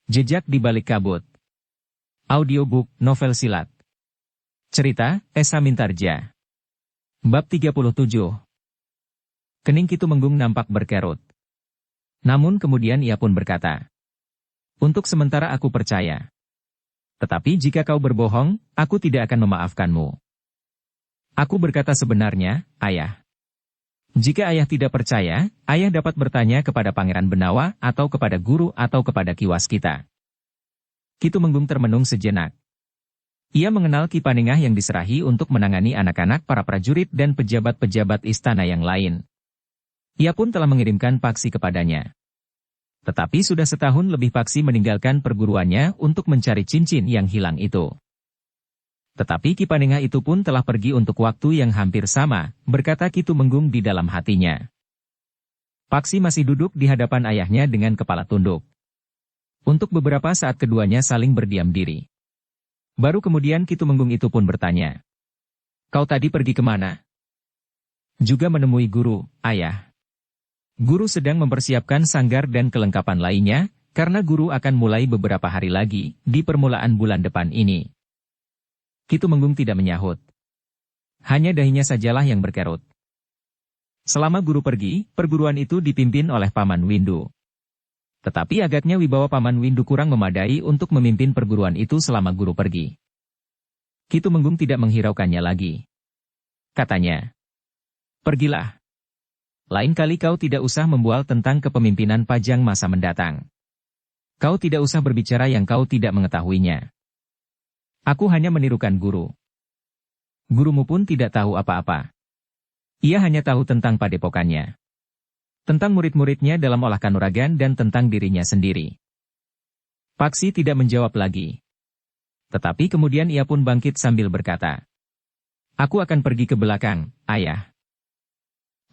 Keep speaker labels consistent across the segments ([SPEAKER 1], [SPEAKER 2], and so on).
[SPEAKER 1] Jejak di Balik Kabut. Audiobook novel silat. Cerita, Esa Mintarja. Bab 37. Kening Kitumenggung nampak berkerut. Namun kemudian ia pun berkata, "Untuk sementara aku percaya. Tetapi jika kau berbohong, aku tidak akan memaafkanmu." Aku berkata sebenarnya, Ayah. Jika ayah tidak percaya, ayah dapat bertanya kepada Pangeran Benawa atau kepada guru atau kepada Kiwas kita. Kitumenggung termenung sejenak. Ia mengenal Ki Panengah yang diserahi untuk menangani anak-anak para prajurit dan pejabat-pejabat istana yang lain. Ia pun telah mengirimkan paksi kepadanya. Tetapi sudah setahun lebih paksi meninggalkan perguruannya untuk mencari cincin yang hilang itu. Tetapi Ki Panengah itu pun telah pergi untuk waktu yang hampir sama, berkata Kitumenggung di dalam hatinya. Paksi masih duduk di hadapan ayahnya dengan kepala tunduk. Untuk beberapa saat keduanya saling berdiam diri. Baru kemudian Kitumenggung itu pun bertanya, "Kau tadi pergi kemana?" "Juga menemui guru, ayah. Guru sedang mempersiapkan sanggar dan kelengkapan lainnya, karena guru akan mulai beberapa hari lagi, di permulaan bulan depan ini." Kitumenggung tidak menyahut. Hanya dahinya sajalah yang berkerut. Selama guru pergi, perguruan itu dipimpin oleh Paman Windu. Tetapi agaknya wibawa Paman Windu kurang memadai untuk memimpin perguruan itu selama guru pergi. Kitumenggung tidak menghiraukannya lagi. Katanya, "Pergilah. Lain kali kau tidak usah membual tentang kepemimpinan Pajang masa mendatang. Kau tidak usah berbicara yang kau tidak mengetahuinya. Aku hanya menirukan guru. Gurumu pun tidak tahu apa-apa. Ia hanya tahu tentang padepokannya. Tentang murid-muridnya dalam olah kanuragan dan tentang dirinya sendiri." Paksi tidak menjawab lagi. Tetapi kemudian ia pun bangkit sambil berkata, "Aku akan pergi ke belakang, ayah."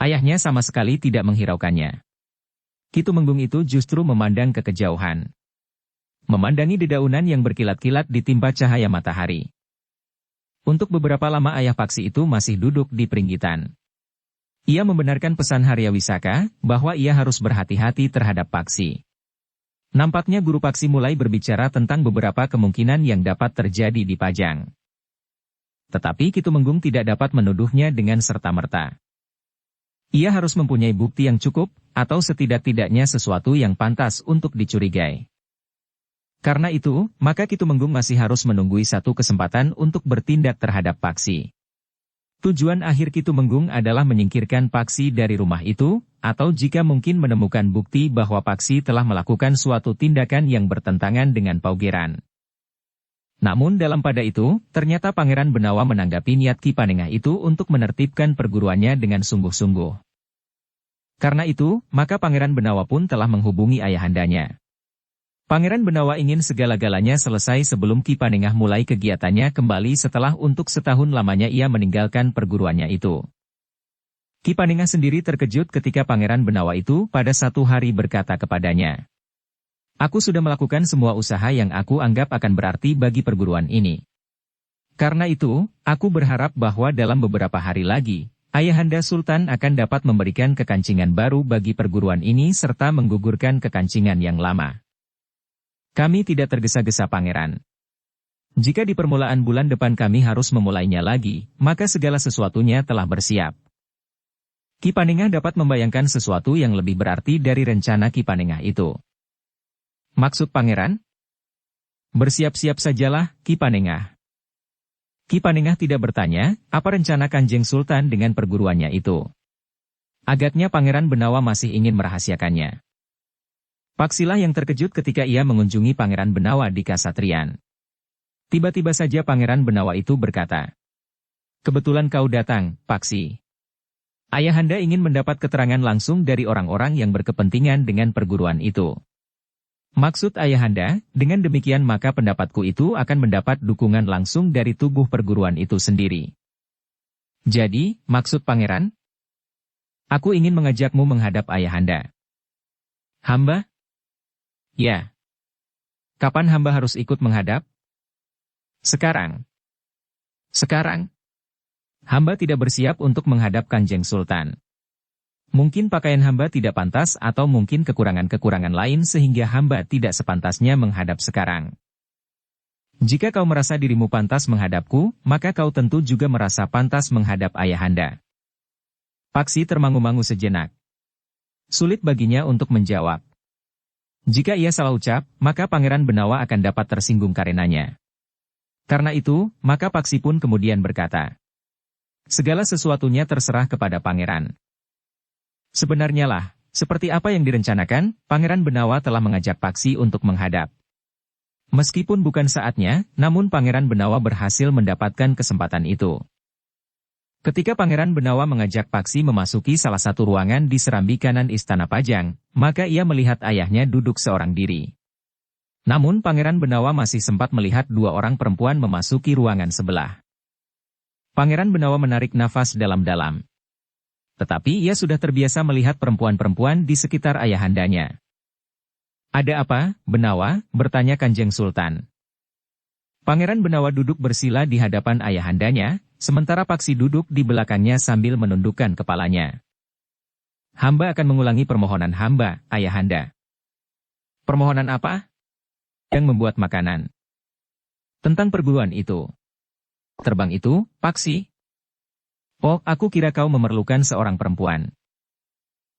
[SPEAKER 1] Ayahnya sama sekali tidak menghiraukannya. Kitumenggung itu justru memandang ke kejauhan. Memandangi dedaunan yang berkilat-kilat ditimpa cahaya matahari. Untuk beberapa lama ayah Paksi itu masih duduk di peringgitan. Ia membenarkan pesan Harya Wisaka, bahwa ia harus berhati-hati terhadap Paksi. Nampaknya guru Paksi mulai berbicara tentang beberapa kemungkinan yang dapat terjadi di Pajang. Tetapi Kitumenggung tidak dapat menuduhnya dengan serta-merta. Ia harus mempunyai bukti yang cukup, atau setidak-tidaknya sesuatu yang pantas untuk dicurigai. Karena itu, maka Kitumenggung masih harus menunggui satu kesempatan untuk bertindak terhadap Paksi. Tujuan akhir Kitumenggung adalah menyingkirkan Paksi dari rumah itu, atau jika mungkin menemukan bukti bahwa Paksi telah melakukan suatu tindakan yang bertentangan dengan paugeran. Namun dalam pada itu, ternyata Pangeran Benawa menanggapi niat Ki Panengah itu untuk menertibkan perguruannya dengan sungguh-sungguh. Karena itu, maka Pangeran Benawa pun telah menghubungi ayahandanya. Pangeran Benawa ingin segala-galanya selesai sebelum Ki Panengah mulai kegiatannya kembali setelah untuk setahun lamanya ia meninggalkan perguruannya itu. Ki Panengah sendiri terkejut ketika Pangeran Benawa itu pada satu hari berkata kepadanya, "Aku sudah melakukan semua usaha yang aku anggap akan berarti bagi perguruan ini. Karena itu, aku berharap bahwa dalam beberapa hari lagi, Ayahanda Sultan akan dapat memberikan kekancingan baru bagi perguruan ini serta menggugurkan kekancingan yang lama." "Kami tidak tergesa-gesa Pangeran. Jika di permulaan bulan depan kami harus memulainya lagi, maka segala sesuatunya telah bersiap." Ki Panengah dapat membayangkan sesuatu yang lebih berarti dari rencana Ki Panengah itu. "Maksud Pangeran?" "Bersiap-siap sajalah, Ki Panengah." Ki Panengah tidak bertanya, apa rencana Kanjeng Sultan dengan perguruannya itu. Agaknya Pangeran Benawa masih ingin merahasiakannya. Paksilah yang terkejut ketika ia mengunjungi Pangeran Benawa di Kasatrian. Tiba-tiba saja Pangeran Benawa itu berkata, "Kebetulan kau datang, Paksi. Ayahanda ingin mendapat keterangan langsung dari orang-orang yang berkepentingan dengan perguruan itu. Maksud Ayahanda, dengan demikian maka pendapatku itu akan mendapat dukungan langsung dari tubuh perguruan itu sendiri." "Jadi, maksud Pangeran?" "Aku ingin mengajakmu menghadap Ayahanda." "Hamba?" "Ya." "Kapan hamba harus ikut menghadap?" "Sekarang." "Sekarang?" "Hamba tidak bersiap untuk menghadap Kanjeng Sultan." Mungkin pakaian hamba tidak pantas atau mungkin kekurangan-kekurangan lain sehingga hamba tidak sepantasnya menghadap sekarang. Jika kau merasa dirimu pantas menghadapku, maka kau tentu juga merasa pantas menghadap ayahanda. Paksi termangu-mangu sejenak. Sulit baginya untuk menjawab. Jika ia salah ucap, maka Pangeran Benawa akan dapat tersinggung karenanya. Karena itu, maka Paksi pun kemudian berkata, segala sesuatunya terserah kepada Pangeran. Sebenarnya lah, seperti apa yang direncanakan, Pangeran Benawa telah mengajak Paksi untuk menghadap. Meskipun bukan saatnya, namun Pangeran Benawa berhasil mendapatkan kesempatan itu. Ketika Pangeran Benawa mengajak Paksi memasuki salah satu ruangan di serambi kanan Istana Pajang, maka ia melihat ayahnya duduk seorang diri. Namun Pangeran Benawa masih sempat melihat dua orang perempuan memasuki ruangan sebelah. Pangeran Benawa menarik nafas dalam-dalam. Tetapi ia sudah terbiasa melihat perempuan-perempuan di sekitar ayahandanya. Ada apa, Benawa? Bertanya Kanjeng Sultan. Pangeran Benawa duduk bersila di hadapan ayahandanya, sementara Paksi duduk di belakangnya sambil menundukkan kepalanya. Hamba akan mengulangi permohonan hamba, ayahanda. Permohonan apa? Yang membuat makanan. Tentang perguruan itu. Terbang itu, Paksi? Oh, aku kira kau memerlukan seorang perempuan.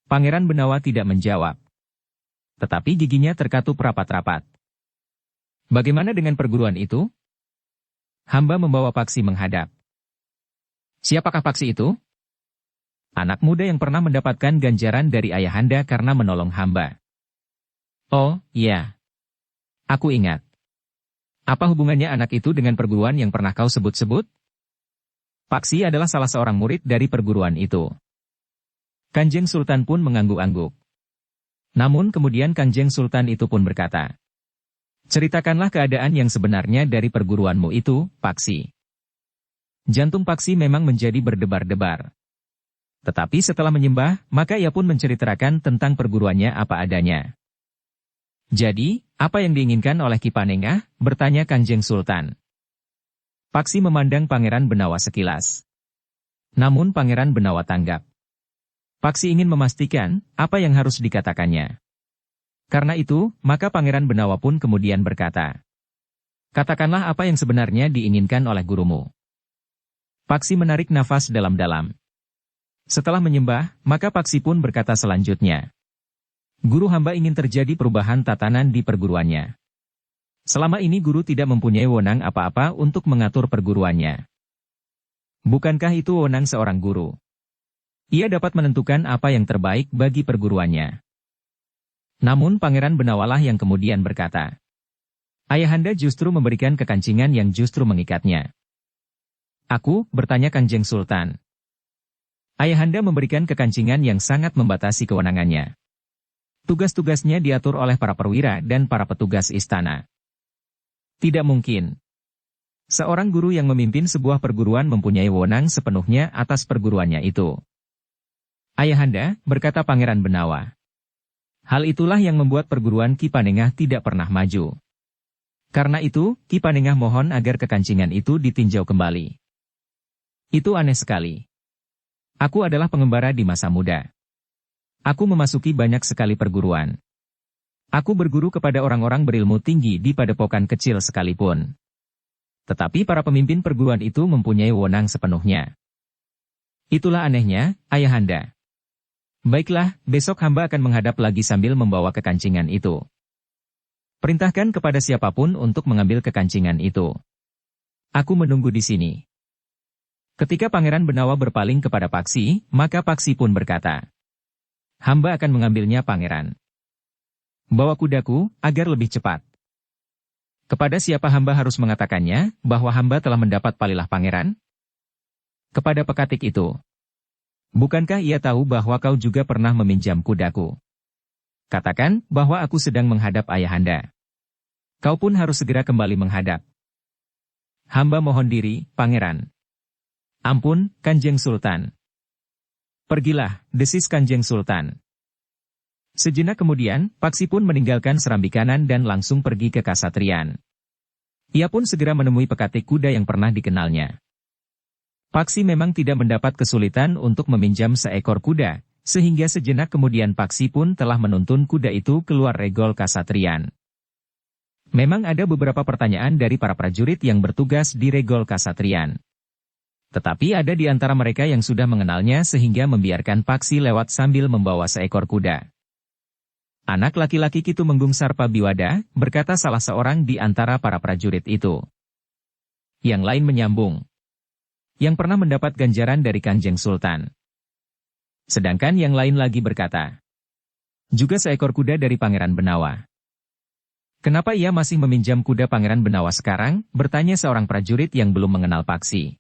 [SPEAKER 1] Pangeran Benawa tidak menjawab. Tetapi giginya terkatup rapat-rapat. Bagaimana dengan perguruan itu? Hamba membawa Paksi menghadap. Siapakah Paksi itu? Anak muda yang pernah mendapatkan ganjaran dari ayahanda karena menolong hamba. Oh, iya. Aku ingat. Apa hubungannya anak itu dengan perguruan yang pernah kau sebut-sebut? Paksi adalah salah seorang murid dari perguruan itu. Kanjeng Sultan pun mengangguk-angguk. Namun kemudian Kanjeng Sultan itu pun berkata, ceritakanlah keadaan yang sebenarnya dari perguruanmu itu, Paksi. Jantung Paksi memang menjadi berdebar-debar. Tetapi setelah menyembah, maka ia pun menceritakan tentang perguruannya apa adanya. Jadi, apa yang diinginkan oleh Ki Panengah? Bertanya Kanjeng Sultan. Paksi memandang Pangeran Benawa sekilas. Namun Pangeran Benawa tanggap. Paksi ingin memastikan apa yang harus dikatakannya. Karena itu, maka Pangeran Benawa pun kemudian berkata, katakanlah apa yang sebenarnya diinginkan oleh gurumu. Paksi menarik nafas dalam-dalam. Setelah menyembah, maka Paksi pun berkata selanjutnya. Guru hamba ingin terjadi perubahan tatanan di perguruannya. Selama ini guru tidak mempunyai wewenang apa-apa untuk mengatur perguruannya. Bukankah itu wewenang seorang guru? Ia dapat menentukan apa yang terbaik bagi perguruannya. Namun Pangeran Benawalah yang kemudian berkata, ayahanda justru memberikan kekancingan yang justru mengikatnya. Aku, bertanya Kanjeng Sultan. Ayahanda memberikan kekancingan yang sangat membatasi kewenangannya. Tugas-tugasnya diatur oleh para perwira dan para petugas istana. Tidak mungkin. Seorang guru yang memimpin sebuah perguruan mempunyai wewenang sepenuhnya atas perguruannya itu. Ayahanda, berkata Pangeran Benawa. Hal itulah yang membuat perguruan Ki Panengah tidak pernah maju. Karena itu, Ki Panengah mohon agar kekancingan itu ditinjau kembali. Itu aneh sekali. Aku adalah pengembara di masa muda. Aku memasuki banyak sekali perguruan. Aku berguru kepada orang-orang berilmu tinggi di padepokan kecil sekalipun. Tetapi para pemimpin perguruan itu mempunyai wewenang sepenuhnya. Itulah anehnya, ayahanda. Baiklah, besok hamba akan menghadap lagi sambil membawa kekancingan itu. Perintahkan kepada siapapun untuk mengambil kekancingan itu. Aku menunggu di sini. Ketika Pangeran Benawa berpaling kepada Paksi, maka Paksi pun berkata, hamba akan mengambilnya Pangeran. Bawa kudaku, agar lebih cepat. Kepada siapa hamba harus mengatakannya, bahwa hamba telah mendapat palilah Pangeran? Kepada pekatik itu. Bukankah ia tahu bahwa kau juga pernah meminjam kudaku? Katakan, bahwa aku sedang menghadap ayahanda. Kau pun harus segera kembali menghadap. Hamba mohon diri, Pangeran. Ampun, Kanjeng Sultan. Pergilah, desis Kanjeng Sultan. Sejenak kemudian, Paksi pun meninggalkan serambi kanan dan langsung pergi ke kasatrian. Ia pun segera menemui pekatik kuda yang pernah dikenalnya. Paksi memang tidak mendapat kesulitan untuk meminjam seekor kuda, sehingga sejenak kemudian Paksi pun telah menuntun kuda itu keluar regol kasatrian. Memang ada beberapa pertanyaan dari para prajurit yang bertugas di regol kasatrian. Tetapi ada di antara mereka yang sudah mengenalnya sehingga membiarkan Paksi lewat sambil membawa seekor kuda. Anak laki-laki Ki Tumenggung Sarpabiwada, berkata salah seorang di antara para prajurit itu. Yang lain menyambung. Yang pernah mendapat ganjaran dari Kanjeng Sultan. Sedangkan yang lain lagi berkata. Juga seekor kuda dari Pangeran Benawa. Kenapa ia masih meminjam kuda Pangeran Benawa sekarang? Bertanya seorang prajurit yang belum mengenal Paksi.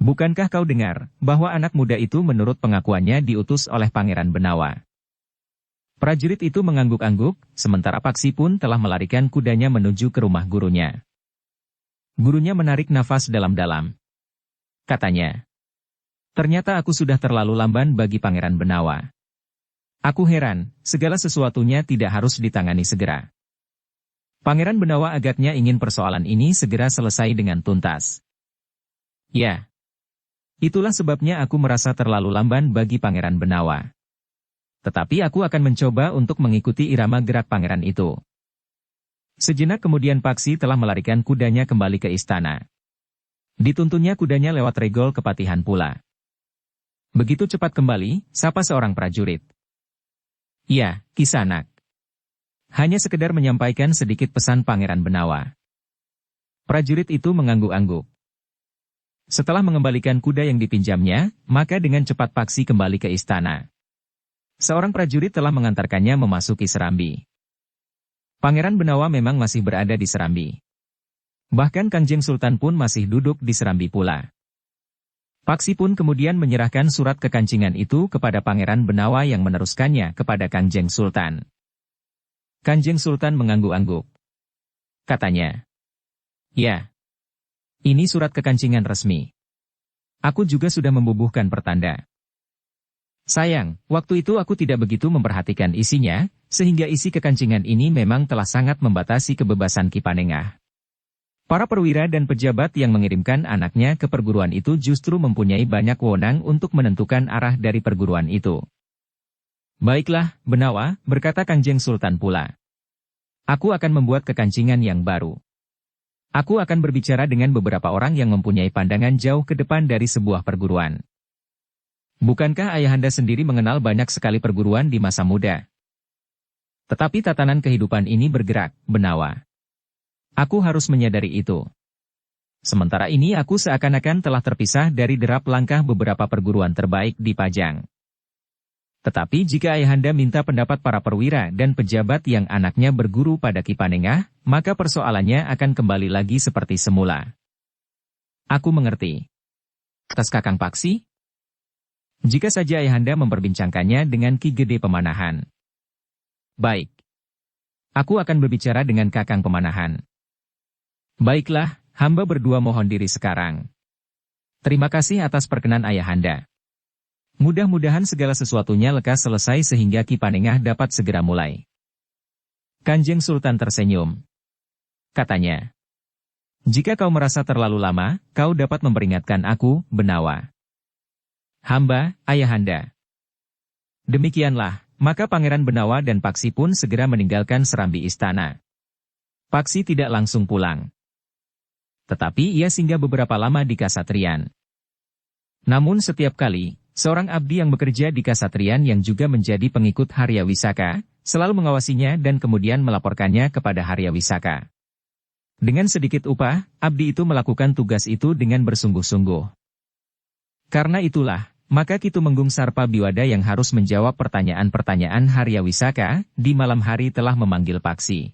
[SPEAKER 1] Bukankah kau dengar, bahwa anak muda itu menurut pengakuannya diutus oleh Pangeran Benawa? Prajurit itu mengangguk-angguk, sementara Paksi pun telah melarikan kudanya menuju ke rumah gurunya. Gurunya menarik nafas dalam-dalam. Katanya, ternyata aku sudah terlalu lamban bagi Pangeran Benawa. Aku heran, segala sesuatunya tidak harus ditangani segera. Pangeran Benawa agaknya ingin persoalan ini segera selesai dengan tuntas. Ya. Itulah sebabnya aku merasa terlalu lamban bagi Pangeran Benawa. Tetapi aku akan mencoba untuk mengikuti irama gerak pangeran itu. Sejenak kemudian Paksi telah melarikan kudanya kembali ke istana. Dituntunnya kudanya lewat regol kepatihan pula. Begitu cepat kembali, sapa seorang prajurit. Ya, Kisanak. Hanya sekedar menyampaikan sedikit pesan Pangeran Benawa. Prajurit itu mengangguk-angguk. Setelah mengembalikan kuda yang dipinjamnya, maka dengan cepat Paksi kembali ke istana. Seorang prajurit telah mengantarkannya memasuki Serambi. Pangeran Benawa memang masih berada di Serambi. Bahkan Kanjeng Sultan pun masih duduk di Serambi pula. Paksi pun kemudian menyerahkan surat kekancingan itu kepada Pangeran Benawa yang meneruskannya kepada Kanjeng Sultan. Kanjeng Sultan mengangguk-angguk. Katanya, ya. Ini surat kekancingan resmi. Aku juga sudah membubuhkan pertanda. Sayang, waktu itu aku tidak begitu memperhatikan isinya, sehingga isi kekancingan ini memang telah sangat membatasi kebebasan Ki Panengah. Para perwira dan pejabat yang mengirimkan anaknya ke perguruan itu justru mempunyai banyak wewenang untuk menentukan arah dari perguruan itu. Baiklah, Benawa, berkata Kanjeng Sultan pula. Aku akan membuat kekancingan yang baru. Aku akan berbicara dengan beberapa orang yang mempunyai pandangan jauh ke depan dari sebuah perguruan. Bukankah ayahanda sendiri mengenal banyak sekali perguruan di masa muda? Tetapi tatanan kehidupan ini bergerak, Benawa. Aku harus menyadari itu. Sementara ini aku seakan-akan telah terpisah dari derap langkah beberapa perguruan terbaik di Pajang. Tetapi jika ayahanda minta pendapat para perwira dan pejabat yang anaknya berguru pada Ki Panengah, maka persoalannya akan kembali lagi seperti semula. Aku mengerti. Atas Kakang Paksi? Jika saja ayahanda memperbincangkannya dengan Ki Gede Pemanahan. Baik. Aku akan berbicara dengan Kakang Pemanahan. Baiklah, hamba berdua mohon diri sekarang. Terima kasih atas perkenan ayahanda. Mudah-mudahan segala sesuatunya lekas selesai sehingga Ki Panengah dapat segera mulai. Kanjeng Sultan tersenyum. Katanya, jika kau merasa terlalu lama, kau dapat memperingatkan aku, Benawa. Hamba, ayahanda. Demikianlah, maka Pangeran Benawa dan Paksi pun segera meninggalkan serambi istana. Paksi tidak langsung pulang. Tetapi ia singgah beberapa lama di Kasatrian. Namun setiap kali, seorang abdi yang bekerja di Kasatrian yang juga menjadi pengikut Harya Wisaka, selalu mengawasinya dan kemudian melaporkannya kepada Harya Wisaka. Dengan sedikit upah, abdi itu melakukan tugas itu dengan bersungguh-sungguh. Karena itulah, maka Ki Tumenggung Sarpabiwada yang harus menjawab pertanyaan-pertanyaan Harya Wisaka, di malam hari telah memanggil Paksi.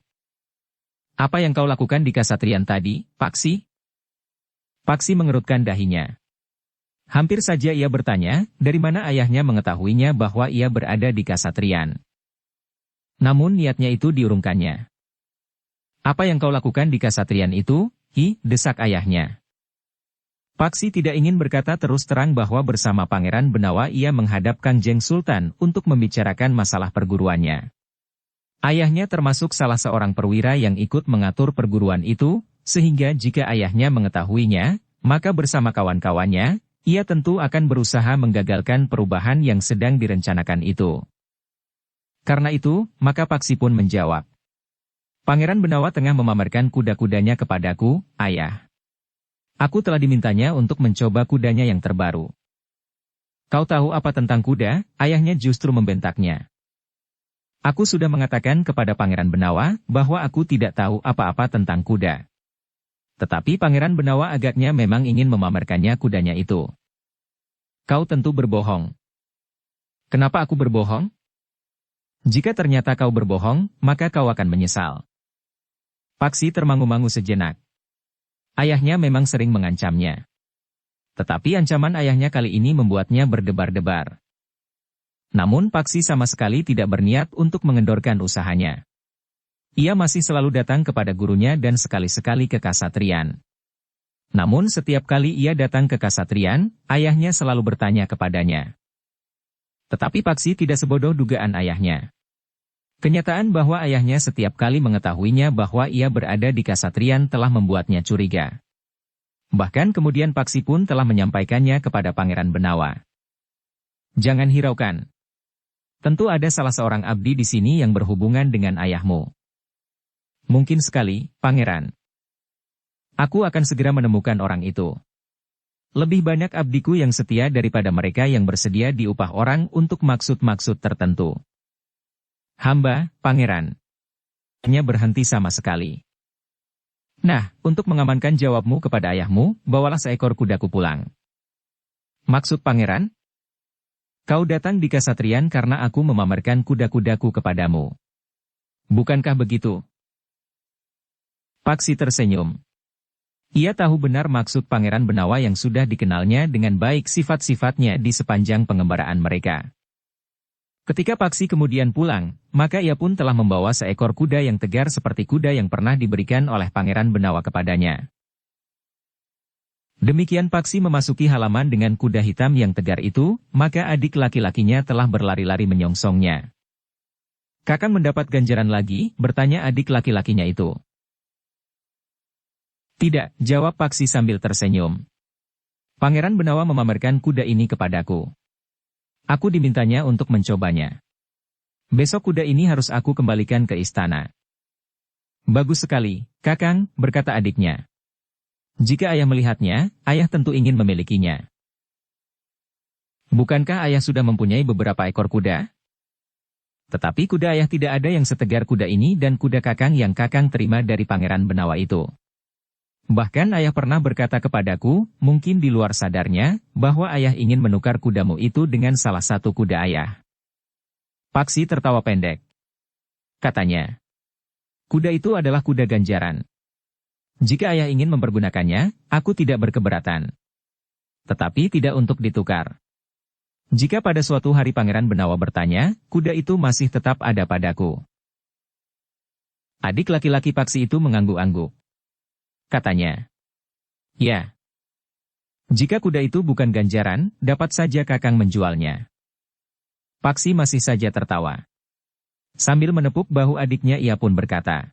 [SPEAKER 1] Apa yang kau lakukan di Kasatrian tadi, Paksi? Paksi mengerutkan dahinya. Hampir saja ia bertanya, dari mana ayahnya mengetahuinya bahwa ia berada di Kasatrian. Namun niatnya itu diurungkannya. Apa yang kau lakukan di Kasatrian itu, desak ayahnya. Paksi tidak ingin berkata terus terang bahwa bersama Pangeran Benawa ia menghadap Kanjeng Sultan untuk membicarakan masalah perguruannya. Ayahnya termasuk salah seorang perwira yang ikut mengatur perguruan itu, sehingga jika ayahnya mengetahuinya, maka bersama kawan-kawannya, ia tentu akan berusaha menggagalkan perubahan yang sedang direncanakan itu. Karena itu, maka Paksi pun menjawab. Pangeran Benawa tengah memamerkan kuda-kudanya kepadaku, ayah. Aku telah dimintanya untuk mencoba kudanya yang terbaru. Kau tahu apa tentang kuda? Ayahnya justru membentaknya. Aku sudah mengatakan kepada Pangeran Benawa bahwa aku tidak tahu apa-apa tentang kuda. Tetapi Pangeran Benawa agaknya memang ingin memamerkannya kudanya itu. Kau tentu berbohong. Kenapa aku berbohong? Jika ternyata kau berbohong, maka kau akan menyesal. Paksi termangu-mangu sejenak. Ayahnya memang sering mengancamnya. Tetapi ancaman ayahnya kali ini membuatnya berdebar-debar. Namun Paksi sama sekali tidak berniat untuk mengendorkan usahanya. Ia masih selalu datang kepada gurunya dan sekali-sekali ke Kasatriyan. Namun setiap kali ia datang ke Kasatriyan, ayahnya selalu bertanya kepadanya. Tetapi Paksi tidak sebodoh dugaan ayahnya. Kenyataan bahwa ayahnya setiap kali mengetahuinya bahwa ia berada di Kasatriyan telah membuatnya curiga. Bahkan kemudian Paksi pun telah menyampaikannya kepada Pangeran Benawa. Jangan hiraukan. Tentu ada salah seorang abdi di sini yang berhubungan dengan ayahmu. Mungkin sekali, Pangeran. Aku akan segera menemukan orang itu. Lebih banyak abdiku yang setia daripada mereka yang bersedia diupah orang untuk maksud-maksud tertentu. Hamba, Pangeran. Hanya berhenti sama sekali. Nah, untuk mengamankan jawabmu kepada ayahmu, bawalah seekor kudaku pulang. Maksud Pangeran? Kau datang di Kasatriyan karena aku memamerkan kuda-kudaku kepadamu. Bukankah begitu? Paksi tersenyum. Ia tahu benar maksud Pangeran Benawa yang sudah dikenalnya dengan baik sifat-sifatnya di sepanjang pengembaraan mereka. Ketika Paksi kemudian pulang, maka ia pun telah membawa seekor kuda yang tegar seperti kuda yang pernah diberikan oleh Pangeran Benawa kepadanya. Demikian Paksi memasuki halaman dengan kuda hitam yang tegar itu, maka adik laki-lakinya telah berlari-lari menyongsongnya. Kakang mendapat ganjaran lagi, bertanya adik laki-lakinya itu. Tidak, jawab Paksi sambil tersenyum. Pangeran Benawa memamerkan kuda ini kepadaku. Aku dimintanya untuk mencobanya. Besok kuda ini harus aku kembalikan ke istana. Bagus sekali, Kakang, berkata adiknya. Jika ayah melihatnya, ayah tentu ingin memilikinya. Bukankah ayah sudah mempunyai beberapa ekor kuda? Tetapi kuda ayah tidak ada yang setegar kuda ini dan kuda Kakang yang Kakang terima dari Pangeran Benawa itu. Bahkan ayah pernah berkata kepadaku, mungkin di luar sadarnya, bahwa ayah ingin menukar kudamu itu dengan salah satu kuda ayah. Paksi tertawa pendek. Katanya, kuda itu adalah kuda ganjaran. Jika ayah ingin mempergunakannya, aku tidak berkeberatan. Tetapi tidak untuk ditukar. Jika pada suatu hari Pangeran Benawa bertanya, kuda itu masih tetap ada padaku. Adik laki-laki Paksi itu mengangguk-angguk. Katanya, ya. Jika kuda itu bukan ganjaran, dapat saja Kakang menjualnya. Paksi masih saja tertawa. Sambil menepuk bahu adiknya ia pun berkata,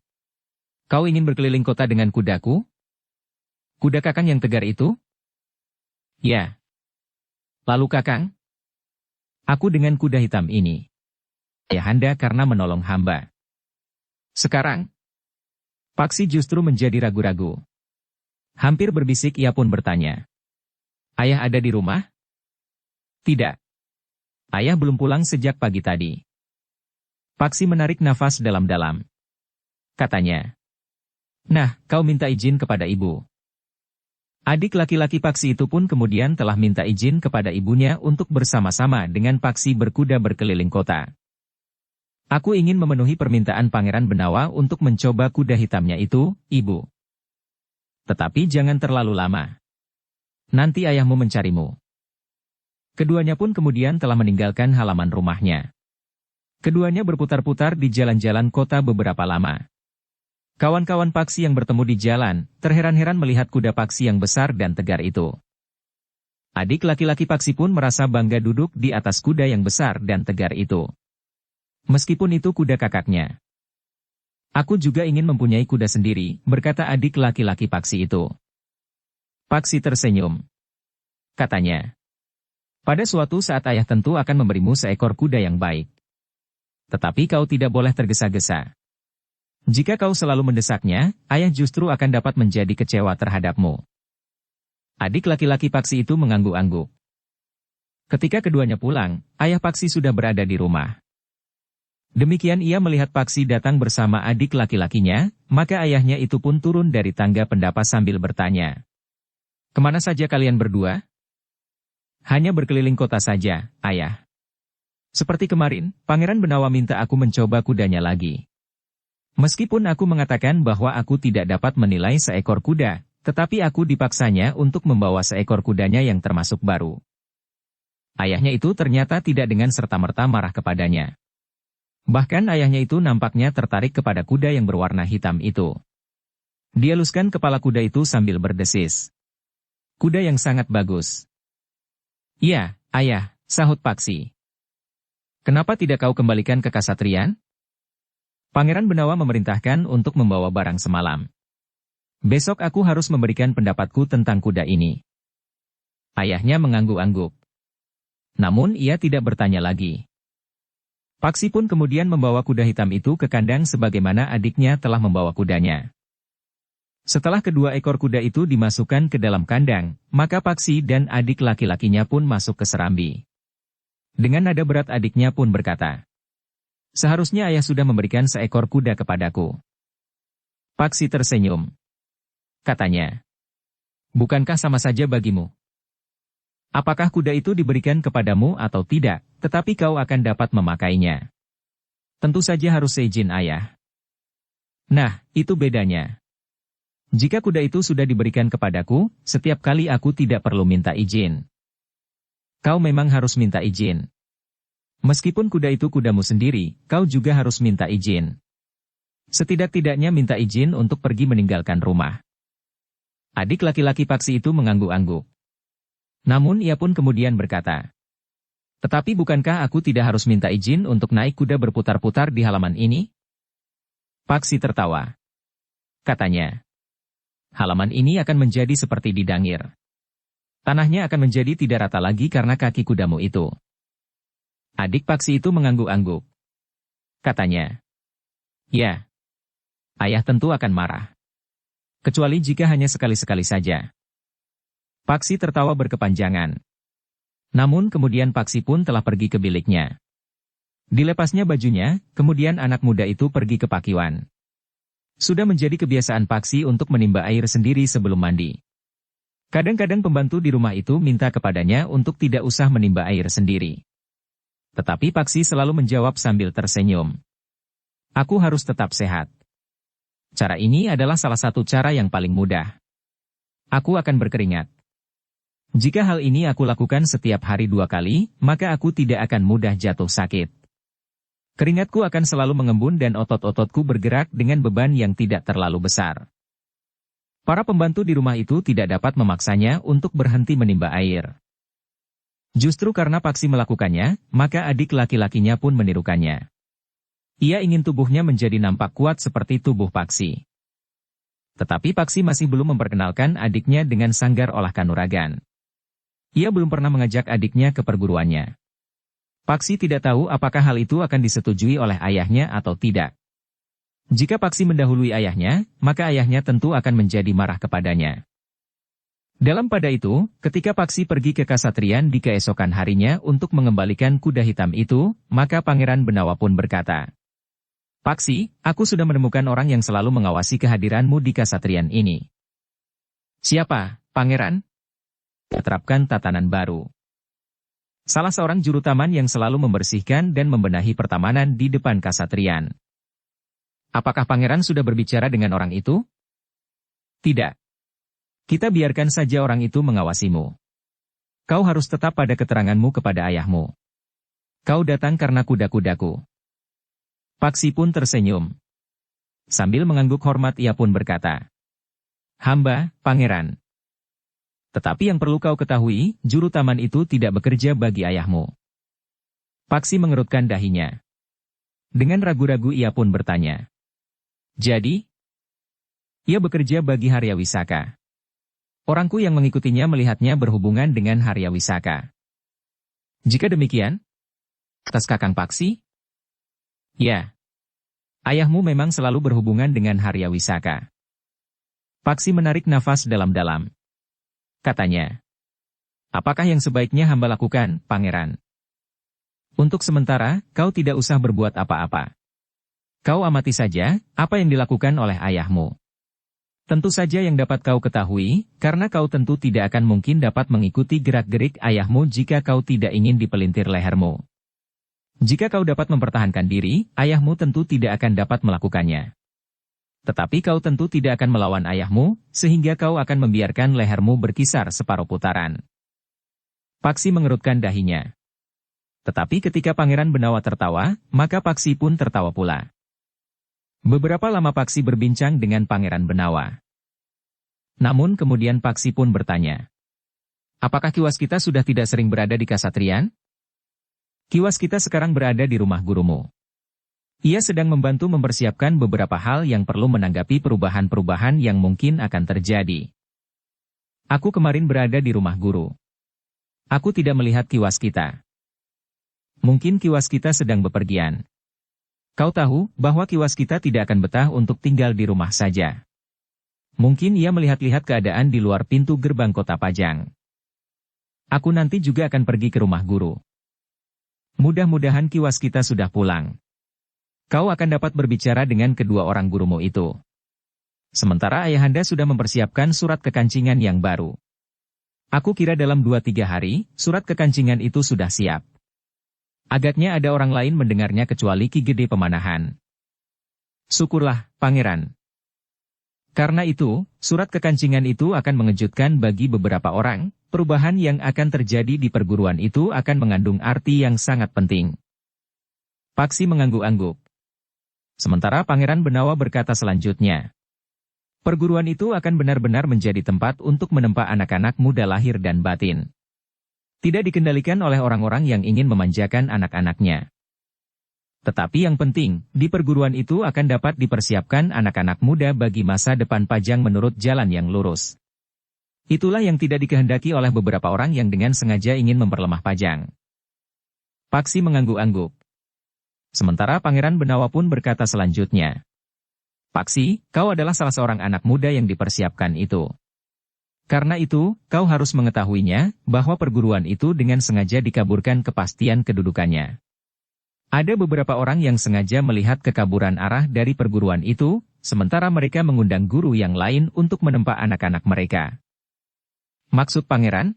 [SPEAKER 1] kau ingin berkeliling kota dengan kudaku? Kuda Kakang yang tegar itu? Ya. Lalu Kakang? Aku dengan kuda hitam ini. Ayahanda karena menolong hamba. Sekarang? Paksi justru menjadi ragu-ragu. Hampir berbisik ia pun bertanya. Ayah ada di rumah? Tidak. Ayah belum pulang sejak pagi tadi. Paksi menarik nafas dalam-dalam. Katanya. Nah, kau minta izin kepada ibu. Adik laki-laki Paksi itu pun kemudian telah minta izin kepada ibunya untuk bersama-sama dengan Paksi berkuda berkeliling kota. Aku ingin memenuhi permintaan Pangeran Benawa untuk mencoba kuda hitamnya itu, ibu. Tetapi jangan terlalu lama. Nanti ayahmu mencarimu. Keduanya pun kemudian telah meninggalkan halaman rumahnya. Keduanya berputar-putar di jalan-jalan kota beberapa lama. Kawan-kawan Paksi yang bertemu di jalan, terheran-heran melihat kuda Paksi yang besar dan tegar itu. Adik laki-laki Paksi pun merasa bangga duduk di atas kuda yang besar dan tegar itu. Meskipun itu kuda kakaknya. Aku juga ingin mempunyai kuda sendiri, berkata adik laki-laki Paksi itu. Paksi tersenyum. katanya. Pada suatu saat ayah tentu akan memberimu seekor kuda yang baik. Tetapi kau tidak boleh tergesa-gesa. Jika kau selalu mendesaknya, ayah justru akan dapat menjadi kecewa terhadapmu. Adik laki-laki Paksi itu mengangguk-angguk. Ketika keduanya pulang, ayah Paksi sudah berada di rumah. Demikian ia melihat Paksi datang bersama adik laki-lakinya, maka ayahnya itu pun turun dari tangga pendapa sambil bertanya. Kemana saja kalian berdua? Hanya berkeliling kota saja, ayah. Seperti kemarin, Pangeran Benawa minta aku mencoba kudanya lagi. Meskipun aku mengatakan bahwa aku tidak dapat menilai seekor kuda, tetapi aku dipaksanya untuk membawa seekor kudanya yang termasuk baru. Ayahnya itu ternyata tidak dengan serta-merta marah kepadanya. Bahkan ayahnya itu nampaknya tertarik kepada kuda yang berwarna hitam itu. Dia luskan kepala kuda itu sambil berdesis. Kuda yang sangat bagus. Iya, ayah, sahut Paksi. Kenapa tidak kau kembalikan ke Kasatriyan? Pangeran Benawa memerintahkan untuk membawa barang semalam. Besok aku harus memberikan pendapatku tentang kuda ini. Ayahnya mengangguk-angguk. Namun ia tidak bertanya lagi. Paksi pun kemudian membawa kuda hitam itu ke kandang sebagaimana adiknya telah membawa kudanya. Setelah kedua ekor kuda itu dimasukkan ke dalam kandang, maka Paksi dan adik laki-lakinya pun masuk ke serambi. Dengan nada berat adiknya pun berkata, seharusnya ayah sudah memberikan seekor kuda kepadaku. Paksi tersenyum. Katanya, bukankah sama saja bagimu? Apakah kuda itu diberikan kepadamu atau tidak, tetapi kau akan dapat memakainya. Tentu saja harus seizin ayah. Nah, itu bedanya. Jika kuda itu sudah diberikan kepadaku, setiap kali aku tidak perlu minta izin. Kau memang harus minta izin. Meskipun kuda itu kudamu sendiri, kau juga harus minta izin. Setidak-tidaknya minta izin untuk pergi meninggalkan rumah. Adik laki-laki Paksi itu mengangguk-angguk. Namun ia pun kemudian berkata, tetapi bukankah aku tidak harus minta izin untuk naik kuda berputar-putar di halaman ini? Paksi tertawa. Katanya, halaman ini akan menjadi seperti di Dangir. Tanahnya akan menjadi tidak rata lagi karena kaki kudamu itu. Adik Paksi itu mengangguk-angguk. Katanya, ya, ayah tentu akan marah. Kecuali jika hanya sekali-sekali saja. Paksi tertawa berkepanjangan. Namun kemudian Paksi pun telah pergi ke biliknya. Dilepasnya bajunya, kemudian anak muda itu pergi ke pakiwan. Sudah menjadi kebiasaan Paksi untuk menimba air sendiri sebelum mandi. Kadang-kadang pembantu di rumah itu minta kepadanya untuk tidak usah menimba air sendiri. Tetapi Paksi selalu menjawab sambil tersenyum. Aku harus tetap sehat. Cara ini adalah salah satu cara yang paling mudah. Aku akan berkeringat. Jika hal ini aku lakukan setiap hari 2 kali, maka aku tidak akan mudah jatuh sakit. Keringatku akan selalu mengembun dan otot-ototku bergerak dengan beban yang tidak terlalu besar. Para pembantu di rumah itu tidak dapat memaksanya untuk berhenti menimba air. Justru karena Paksi melakukannya, maka adik laki-lakinya pun menirukannya. Ia ingin tubuhnya menjadi nampak kuat seperti tubuh Paksi. Tetapi Paksi masih belum memperkenalkan adiknya dengan sanggar olah kanuragan. Ia belum pernah mengajak adiknya ke perguruannya. Paksi tidak tahu apakah hal itu akan disetujui oleh ayahnya atau tidak. Jika Paksi mendahului ayahnya, maka ayahnya tentu akan menjadi marah kepadanya. Dalam pada itu, ketika Paksi pergi ke Kasatriyan di keesokan harinya untuk mengembalikan kuda hitam itu, maka Pangeran Benawa pun berkata, Paksi, aku sudah menemukan orang yang selalu mengawasi kehadiranmu di Kasatriyan ini. Siapa, Pangeran? Terapkan tatanan baru. Salah seorang juru taman yang selalu membersihkan dan membenahi pertamanan di depan Kasatriyan. Apakah Pangeran sudah berbicara dengan orang itu? Tidak. Kita biarkan saja orang itu mengawasimu. Kau harus tetap pada keteranganmu kepada ayahmu. Kau datang karena kuda-kudaku. Paksi pun tersenyum. Sambil mengangguk hormat ia pun berkata, hamba, Pangeran. Tetapi yang perlu kau ketahui, juru taman itu tidak bekerja bagi ayahmu. Paksi mengerutkan dahinya. Dengan ragu-ragu ia pun bertanya. Jadi? Ia bekerja bagi Harya Wisaka. Orangku yang mengikutinya melihatnya berhubungan dengan Harya Wisaka. Jika demikian, atas Kakang Paksi? Ya. Ayahmu memang selalu berhubungan dengan Harya Wisaka. Paksi menarik nafas dalam-dalam. Katanya. Apakah yang sebaiknya hamba lakukan, Pangeran? Untuk sementara, kau tidak usah berbuat apa-apa. Kau amati saja, apa yang dilakukan oleh ayahmu. Tentu saja yang dapat kau ketahui, karena kau tentu tidak akan mungkin dapat mengikuti gerak-gerik ayahmu jika kau tidak ingin dipelintir lehermu. Jika kau dapat mempertahankan diri, ayahmu tentu tidak akan dapat melakukannya. Tetapi kau tentu tidak akan melawan ayahmu, sehingga kau akan membiarkan lehermu berkisar separuh putaran. Paksi mengerutkan dahinya. Tetapi ketika Pangeran Benawa tertawa, maka Paksi pun tertawa pula. Beberapa lama Paksi berbincang dengan Pangeran Benawa. Namun kemudian Paksi pun bertanya. Apakah Ki Waskita sudah tidak sering berada di Kasatriyan? Ki Waskita sekarang berada di rumah gurumu. Ia sedang membantu mempersiapkan beberapa hal yang perlu menanggapi perubahan-perubahan yang mungkin akan terjadi. Aku kemarin berada di rumah guru. Aku tidak melihat Ki Waskita. Mungkin Ki Waskita sedang bepergian. Kau tahu bahwa Ki Waskita tidak akan betah untuk tinggal di rumah saja. Mungkin ia melihat-lihat keadaan di luar pintu gerbang kota Pajang. Aku nanti juga akan pergi ke rumah guru. Mudah-mudahan Ki Waskita sudah pulang. Kau akan dapat berbicara dengan kedua orang gurumu itu. Sementara ayahanda sudah mempersiapkan surat kekancingan yang baru. Aku kira dalam 2-3 hari, surat kekancingan itu sudah siap. Agaknya ada orang lain mendengarnya kecuali Ki Gede Pemanahan. Syukurlah, Pangeran. Karena itu, surat kekancingan itu akan mengejutkan bagi beberapa orang, perubahan yang akan terjadi di perguruan itu akan mengandung arti yang sangat penting. Paksi mengangguk-angguk. Sementara Pangeran Benawa berkata selanjutnya. Perguruan itu akan benar-benar menjadi tempat untuk menempa anak-anak muda lahir dan batin. Tidak dikendalikan oleh orang-orang yang ingin memanjakan anak-anaknya. Tetapi yang penting, di perguruan itu akan dapat dipersiapkan anak-anak muda bagi masa depan Pajang menurut jalan yang lurus. Itulah yang tidak dikehendaki oleh beberapa orang yang dengan sengaja ingin memperlemah Pajang. Paksi mengangguk-angguk. Sementara Pangeran Benawa pun berkata selanjutnya. Paksi, kau adalah salah seorang anak muda yang dipersiapkan itu. Karena itu, kau harus mengetahuinya, bahwa perguruan itu dengan sengaja dikaburkan kepastian kedudukannya. Ada beberapa orang yang sengaja melihat kekaburan arah dari perguruan itu, sementara mereka mengundang guru yang lain untuk menempa anak-anak mereka. Maksud Pangeran?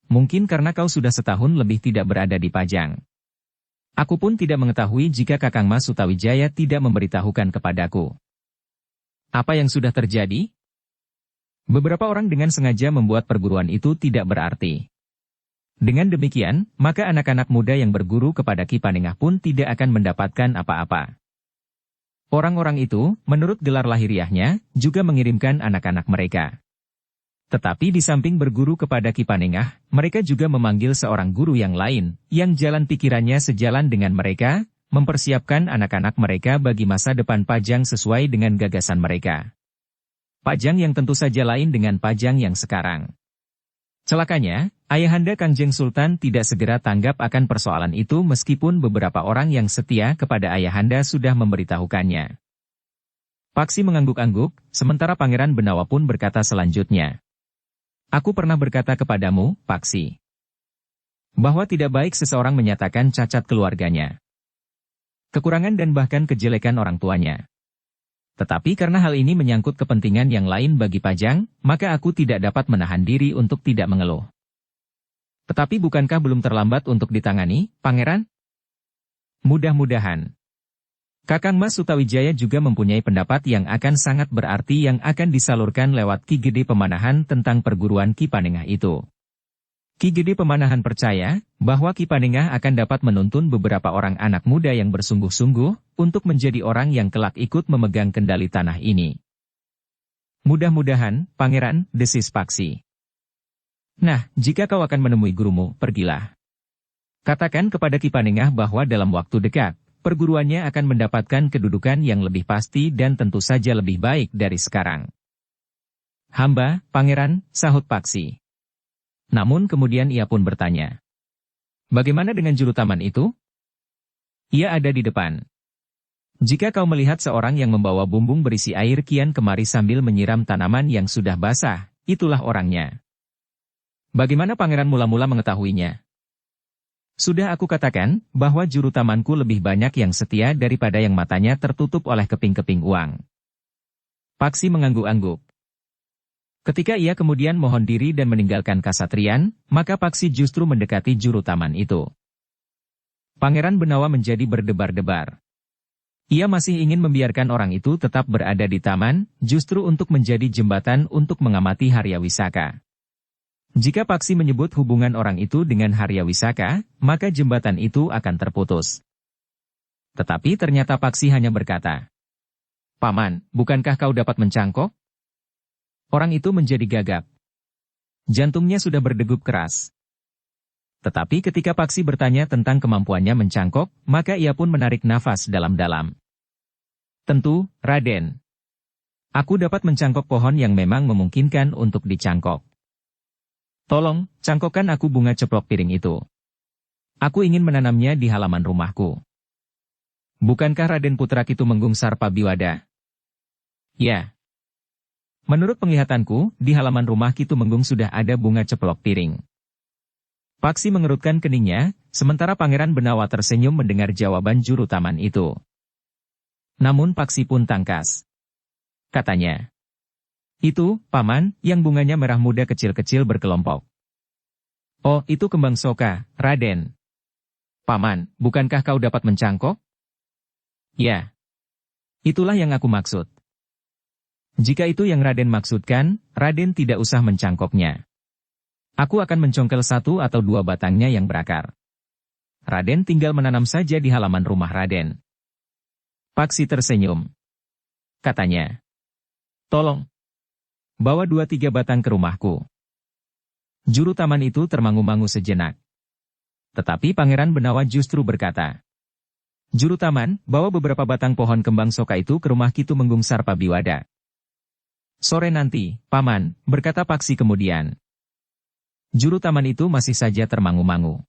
[SPEAKER 1] Mungkin karena kau sudah setahun lebih tidak berada di Pajang. Aku pun tidak mengetahui jika Kakang Mas Sutawijaya tidak memberitahukan kepadaku. Apa yang sudah terjadi? Beberapa orang dengan sengaja membuat perguruan itu tidak berarti. Dengan demikian, maka anak-anak muda yang berguru kepada Ki Panengah pun tidak akan mendapatkan apa-apa. Orang-orang itu, menurut gelar lahiriahnya, juga mengirimkan anak-anak mereka. Tetapi di samping berguru kepada Ki Panengah, mereka juga memanggil seorang guru yang lain, yang jalan pikirannya sejalan dengan mereka, mempersiapkan anak-anak mereka bagi masa depan Pajang sesuai dengan gagasan mereka. Pajang yang tentu saja lain dengan Pajang yang sekarang. Celakanya, ayahanda Kangjeng Sultan tidak segera tanggap akan persoalan itu meskipun beberapa orang yang setia kepada ayahanda sudah memberitahukannya. Paksi mengangguk-angguk, sementara Pangeran Benawa pun berkata selanjutnya. Aku pernah berkata kepadamu, Paksi, bahwa tidak baik seseorang menyatakan cacat keluarganya, kekurangan dan bahkan kejelekan orang tuanya. Tetapi karena hal ini menyangkut kepentingan yang lain bagi Pajang, maka aku tidak dapat menahan diri untuk tidak mengeluh. Tetapi bukankah belum terlambat untuk ditangani, Pangeran? Mudah-mudahan. Kakang Mas Sutawijaya juga mempunyai pendapat yang akan sangat berarti yang akan disalurkan lewat Ki Gede Pemanahan tentang perguruan Ki Panengah itu. Ki Gede Pemanahan percaya bahwa Ki Panengah akan dapat menuntun beberapa orang anak muda yang bersungguh-sungguh untuk menjadi orang yang kelak ikut memegang kendali tanah ini. Mudah-mudahan, Pangeran, desis Paksi. Nah, jika kau akan menemui gurumu, pergilah. Katakan kepada Ki Panengah bahwa dalam waktu dekat, perguruannya akan mendapatkan kedudukan yang lebih pasti dan tentu saja lebih baik dari sekarang. Hamba, Pangeran, sahut Paksi. Namun kemudian ia pun bertanya. Bagaimana dengan juru taman itu? Ia ada di depan. Jika kau melihat seorang yang membawa bumbung berisi air kian kemari sambil menyiram tanaman yang sudah basah, itulah orangnya. Bagaimana pangeran mula-mula mengetahuinya? Sudah aku katakan, bahwa juru tamanku lebih banyak yang setia daripada yang matanya tertutup oleh keping-keping uang. Paksi mengangguk-angguk. Ketika ia kemudian mohon diri dan meninggalkan kasatrian, maka Paksi justru mendekati juru taman itu. Pangeran Benawa menjadi berdebar-debar. Ia masih ingin membiarkan orang itu tetap berada di taman, justru untuk menjadi jembatan untuk mengamati Haryawisaka. Jika Paksi menyebut hubungan orang itu dengan Haryawisaka, maka jembatan itu akan terputus. Tetapi ternyata Paksi hanya berkata, "Paman, bukankah kau dapat mencangkok?" Orang itu menjadi gagap. Jantungnya sudah berdegup keras. Tetapi ketika Paksi bertanya tentang kemampuannya mencangkok, maka ia pun menarik nafas dalam-dalam. "Tentu, Raden. Aku dapat mencangkok pohon yang memang memungkinkan untuk dicangkok. Tolong, cangkokkan aku bunga ceplok piring itu. Aku ingin menanamnya di halaman rumahku." "Bukankah Raden Putra Kitumenggung Sarpabiwada?" "Ya. Menurut penglihatanku, di halaman rumah Kitumenggung sudah ada bunga ceplok piring." Paksi mengerutkan keningnya, sementara Pangeran Benawa tersenyum mendengar jawaban juru taman itu. Namun Paksi pun tangkas. Katanya, "Itu, Paman, yang bunganya merah muda kecil-kecil berkelompok." "Oh, itu kembang soka, Raden." "Paman, bukankah kau dapat mencangkok?" "Ya. Itulah yang aku maksud." "Jika itu yang Raden maksudkan, Raden tidak usah mencangkoknya. Aku akan mencongkel 1 atau 2 batangnya yang berakar. Raden tinggal menanam saja di halaman rumah Raden." Paksi tersenyum. Katanya, "Tolong, bawa 2-3 batang ke rumahku." Juru taman itu termangu-mangu sejenak. Tetapi Pangeran Benawa justru berkata, "Juru taman, bawa beberapa batang pohon kembang soka itu ke rumah Kitumenggung Sarpabiwada." "Sore nanti, Paman," berkata Paksi kemudian. Juru taman itu masih saja termangu-mangu.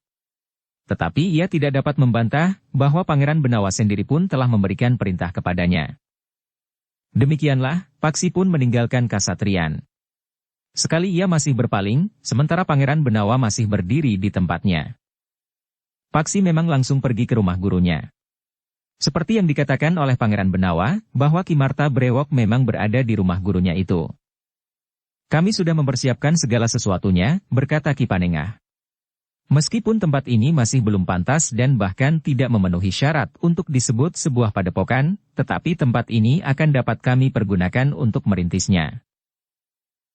[SPEAKER 1] Tetapi ia tidak dapat membantah bahwa Pangeran Benawa sendiri pun telah memberikan perintah kepadanya. Demikianlah, Paksi pun meninggalkan kasatrian. Sekali ia masih berpaling, sementara Pangeran Benawa masih berdiri di tempatnya. Paksi memang langsung pergi ke rumah gurunya. Seperti yang dikatakan oleh Pangeran Benawa, bahwa Ki Marta Brewok memang berada di rumah gurunya itu. "Kami sudah mempersiapkan segala sesuatunya," berkata Ki Panengah. "Meskipun tempat ini masih belum pantas dan bahkan tidak memenuhi syarat untuk disebut sebuah padepokan, tetapi tempat ini akan dapat kami pergunakan untuk merintisnya.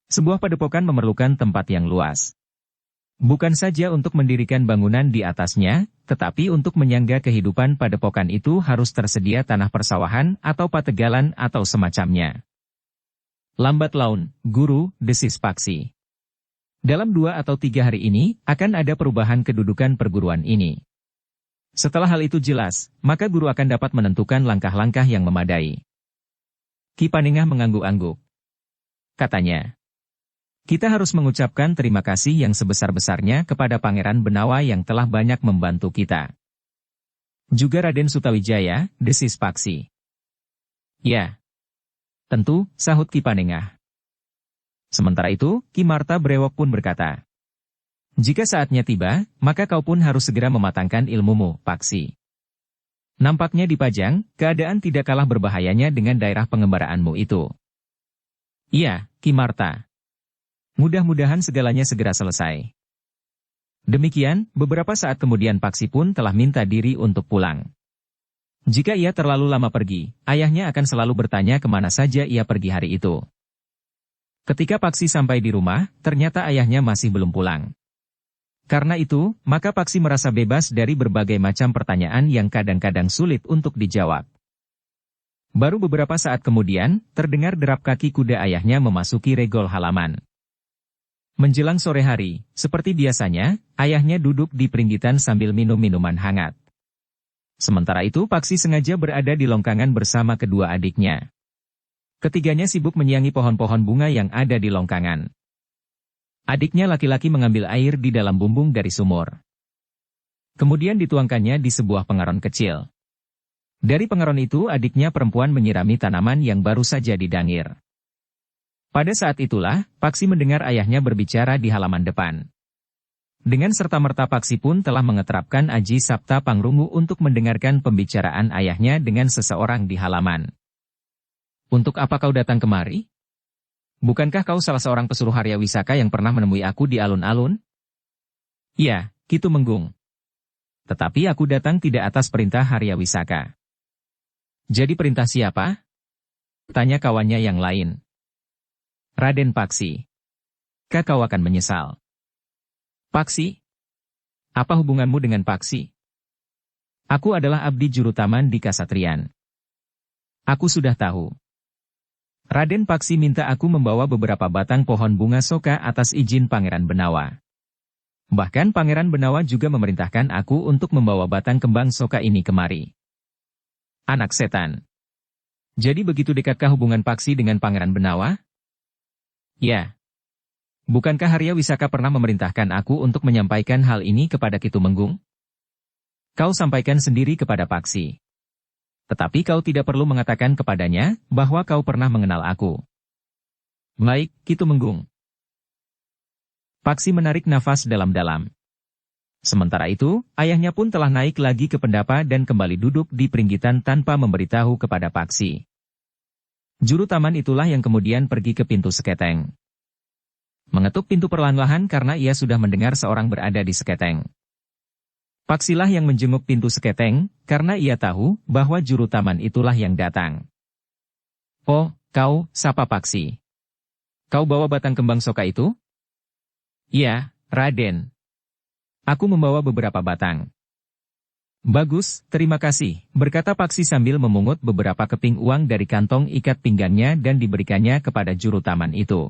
[SPEAKER 1] Sebuah padepokan memerlukan tempat yang luas. Bukan saja untuk mendirikan bangunan di atasnya, tetapi untuk menyangga kehidupan padepokan itu harus tersedia tanah persawahan atau pategalan atau semacamnya." "Lambat laun, Guru," desis Paksi. "Dalam 2 atau 3 hari ini, akan ada perubahan kedudukan perguruan ini. Setelah hal itu jelas, maka guru akan dapat menentukan langkah-langkah yang memadai." Ki Panengah mengangguk-angguk. Katanya, "Kita harus mengucapkan terima kasih yang sebesar-besarnya kepada Pangeran Benawa yang telah banyak membantu kita." "Juga Raden Sutawijaya," desis Paksi. "Ya. Tentu," sahut Ki Panengah. Sementara itu, Ki Marta Brewok pun berkata, "Jika saatnya tiba, maka kau pun harus segera mematangkan ilmumu, Paksi. Nampaknya di Pajang, keadaan tidak kalah berbahayanya dengan daerah pengembaraanmu itu." "Iya, Ki Marta. Mudah-mudahan segalanya segera selesai." Demikian, beberapa saat kemudian Paksi pun telah minta diri untuk pulang. Jika ia terlalu lama pergi, ayahnya akan selalu bertanya kemana saja ia pergi hari itu. Ketika Paksi sampai di rumah, ternyata ayahnya masih belum pulang. Karena itu, maka Paksi merasa bebas dari berbagai macam pertanyaan yang kadang-kadang sulit untuk dijawab. Baru beberapa saat kemudian, terdengar derap kaki kuda ayahnya memasuki regol halaman. Menjelang sore hari, seperti biasanya, ayahnya duduk di peringgitan sambil minum minuman hangat. Sementara itu Paksi sengaja berada di longkangan bersama kedua adiknya. Ketiganya sibuk menyiangi pohon-pohon bunga yang ada di longkangan. Adiknya laki-laki mengambil air di dalam bumbung dari sumur. Kemudian dituangkannya di sebuah pengaron kecil. Dari pengaron itu adiknya perempuan menyirami tanaman yang baru saja didangir. Pada saat itulah, Paksi mendengar ayahnya berbicara di halaman depan. Dengan serta-merta Paksi pun telah mengeterapkan Aji Sabta Pangrungu untuk mendengarkan pembicaraan ayahnya dengan seseorang di halaman. Untuk apa kau datang kemari? Bukankah kau salah seorang pesuruh Arya Wisaka yang pernah menemui aku di alun-alun? Ya, Ki Tumenggung. Tetapi aku datang tidak atas perintah Arya Wisaka. Jadi perintah siapa? Tanya kawannya yang lain. Raden Paksi. Kau akan menyesal. Paksi? Apa hubunganmu dengan Paksi? Aku adalah abdi juru taman di Kasatrian. Aku sudah tahu. Raden Paksi minta aku membawa beberapa batang pohon bunga soka atas izin Pangeran Benawa. Bahkan Pangeran Benawa juga memerintahkan aku untuk membawa batang kembang soka ini kemari. Anak setan. Jadi begitu dekatkah hubungan Paksi dengan Pangeran Benawa? Ya. Bukankah Arya Wisaka pernah memerintahkan aku untuk menyampaikan hal ini kepada Ki Tumenggung? Kau sampaikan sendiri kepada Paksi. Tetapi kau tidak perlu mengatakan kepadanya bahwa kau pernah mengenal aku. Baik, Ki Tumenggung. Paksi menarik nafas dalam-dalam. Sementara itu, ayahnya pun telah naik lagi ke pendapa dan kembali duduk di peringgitan tanpa memberitahu kepada Paksi. Juru taman itulah yang kemudian pergi ke pintu seketeng. Mengetuk pintu perlahan-lahan karena ia sudah mendengar seorang berada di seketeng. Paksilah yang menjenguk pintu seketeng, karena ia tahu bahwa juru taman itulah yang datang. Oh, kau, sapa Paksi. Kau bawa batang kembang soka itu? Ya, Raden. Aku membawa beberapa batang. Bagus, terima kasih, berkata Paksi sambil memungut beberapa keping uang dari kantong ikat pinggangnya dan diberikannya kepada juru taman itu.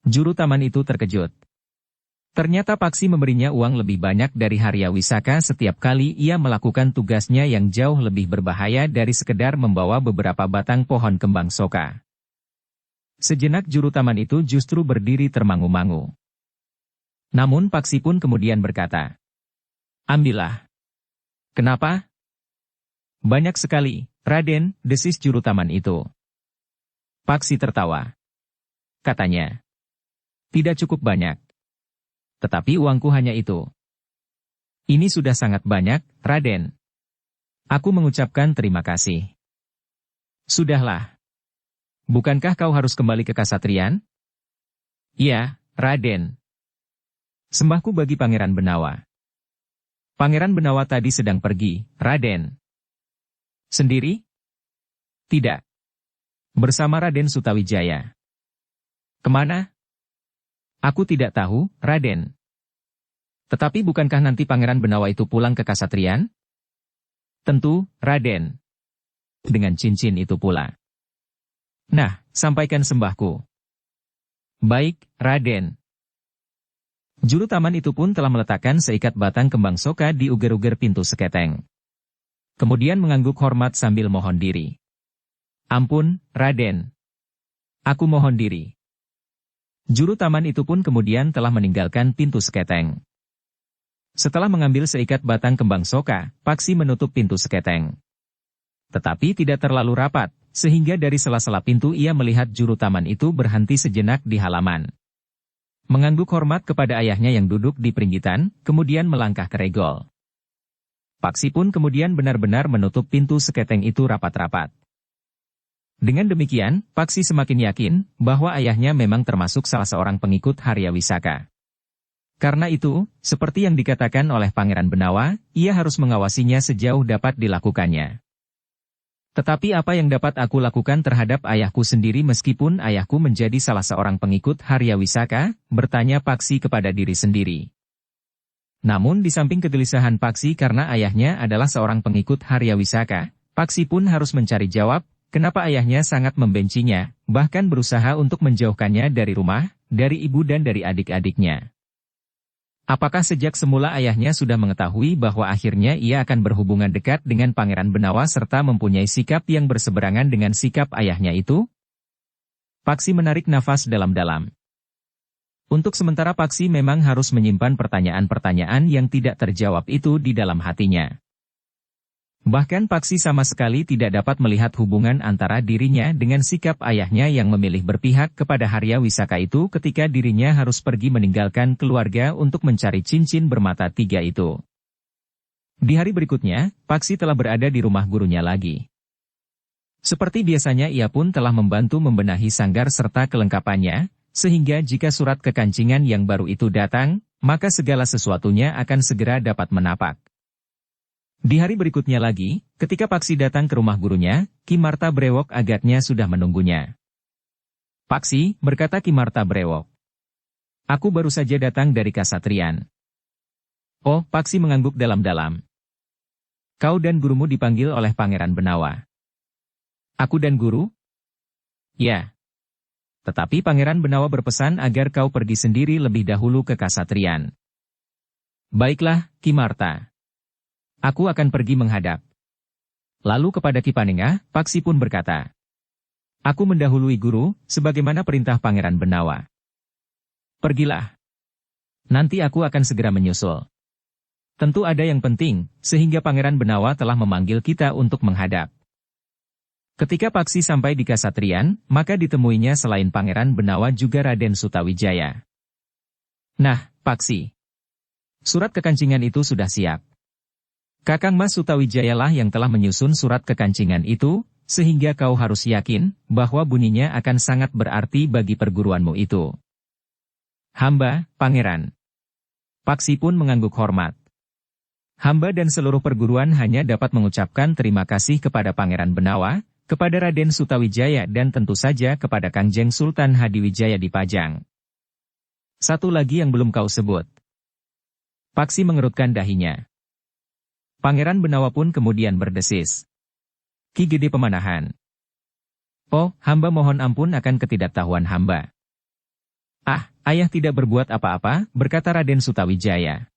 [SPEAKER 1] Juru taman itu terkejut. Ternyata Paksi memberinya uang lebih banyak dari Arya Wisaka setiap kali ia melakukan tugasnya yang jauh lebih berbahaya dari sekedar membawa beberapa batang pohon kembang soka. Sejenak juru taman itu justru berdiri termangu-mangu. Namun Paksi pun kemudian berkata, "Ambillah." Kenapa? Banyak sekali, Raden, desis juru taman itu. Paksi tertawa. Katanya, tidak cukup banyak. Tetapi uangku hanya itu. Ini sudah sangat banyak, Raden. Aku mengucapkan terima kasih. Sudahlah. Bukankah kau harus kembali ke Kasatrian? Iya, Raden. Sembahku bagi Pangeran Benawa. Pangeran Benawa tadi sedang pergi, Raden. Sendiri? Tidak. Bersama Raden Sutawijaya. Kemana? Aku tidak tahu, Raden. Tetapi bukankah nanti Pangeran Benawa itu pulang ke Kasatrian? Tentu, Raden. Dengan cincin itu pula. Nah, sampaikan sembahku. Baik, Raden. Juru taman itu pun telah meletakkan seikat batang kembang soka di uger-uger pintu seketeng. Kemudian mengangguk hormat sambil mohon diri. Ampun, Raden. Aku mohon diri. Juru taman itu pun kemudian telah meninggalkan pintu seketeng. Setelah mengambil seikat batang kembang soka, Paksi menutup pintu seketeng. Tetapi tidak terlalu rapat, sehingga dari sela-sela pintu ia melihat juru taman itu berhenti sejenak di halaman. Mengangguk hormat kepada ayahnya yang duduk di peringgitan, kemudian melangkah ke regol. Paksi pun kemudian benar-benar menutup pintu seketeng itu rapat-rapat. Dengan demikian, Paksi semakin yakin bahwa ayahnya memang termasuk salah seorang pengikut Arya Wisaka. Karena itu, seperti yang dikatakan oleh Pangeran Benawa, ia harus mengawasinya sejauh dapat dilakukannya. Tetapi apa yang dapat aku lakukan terhadap ayahku sendiri meskipun ayahku menjadi salah seorang pengikut Arya Wisaka, bertanya Paksi kepada diri sendiri. Namun di samping kegelisahan Paksi karena ayahnya adalah seorang pengikut Arya Wisaka, Paksi pun harus mencari jawab, kenapa ayahnya sangat membencinya, bahkan berusaha untuk menjauhkannya dari rumah, dari ibu dan dari adik-adiknya. Apakah sejak semula ayahnya sudah mengetahui bahwa akhirnya ia akan berhubungan dekat dengan Pangeran Benawa serta mempunyai sikap yang berseberangan dengan sikap ayahnya itu? Paksi menarik nafas dalam-dalam. Untuk sementara Paksi memang harus menyimpan pertanyaan-pertanyaan yang tidak terjawab itu di dalam hatinya. Bahkan Paksi sama sekali tidak dapat melihat hubungan antara dirinya dengan sikap ayahnya yang memilih berpihak kepada Harya Wisaka itu ketika dirinya harus pergi meninggalkan keluarga untuk mencari cincin bermata 3 itu. Di hari berikutnya, Paksi telah berada di rumah gurunya lagi. Seperti biasanya ia pun telah membantu membenahi sanggar serta kelengkapannya, sehingga jika surat kekancingan yang baru itu datang, maka segala sesuatunya akan segera dapat menapak. Di hari berikutnya lagi, ketika Paksi datang ke rumah gurunya, Ki Marta Brewok agaknya sudah menunggunya. "Paksi," berkata Ki Marta Brewok. "Aku baru saja datang dari Kasatrian." "Oh," Paksi mengangguk dalam-dalam. "Kau dan gurumu dipanggil oleh Pangeran Benawa." "Aku dan guru?" "Ya. Tetapi Pangeran Benawa berpesan agar kau pergi sendiri lebih dahulu ke Kasatrian." "Baiklah, Ki Marta. Aku akan pergi menghadap." Lalu kepada Ki Panengah, Paksi pun berkata, "Aku mendahului guru, sebagaimana perintah Pangeran Benawa. Pergilah. Nanti aku akan segera menyusul. Tentu ada yang penting, sehingga Pangeran Benawa telah memanggil kita untuk menghadap." Ketika Paksi sampai di Kasatrian, maka ditemuinya selain Pangeran Benawa juga Raden Sutawijaya. "Nah, Paksi. Surat kekancingan itu sudah siap. Kakang Mas Sutawijayalah yang telah menyusun surat kekancingan itu, sehingga kau harus yakin bahwa bunyinya akan sangat berarti bagi perguruanmu itu." "Hamba, Pangeran." Paksi pun mengangguk hormat. Hamba dan seluruh perguruan hanya dapat mengucapkan terima kasih kepada Pangeran Benawa, kepada Raden Sutawijaya dan tentu saja kepada Kangjeng Sultan Hadiwijaya di Pajang. "Satu lagi yang belum kau sebut." Paksi mengerutkan dahinya. Pangeran Benawa pun kemudian berdesis. "Ki Gede Pemanahan." "Oh, hamba mohon ampun akan ketidaktahuan hamba." "Ah, ayah tidak berbuat apa-apa," berkata Raden Sutawijaya.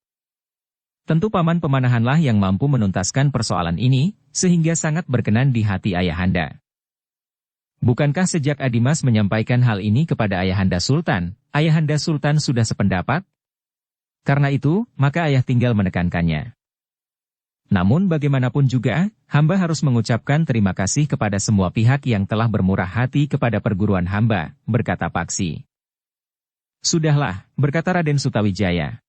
[SPEAKER 1] "Tentu Paman Pemanahanlah yang mampu menuntaskan persoalan ini, sehingga sangat berkenan di hati ayahanda. Bukankah sejak Adimas menyampaikan hal ini kepada ayahanda Sultan sudah sependapat? Karena itu, maka ayah tinggal menekankannya. Namun bagaimanapun juga, hamba harus mengucapkan terima kasih kepada semua pihak yang telah bermurah hati kepada perguruan hamba," berkata Paksi. "Sudahlah," berkata Raden Sutawijaya.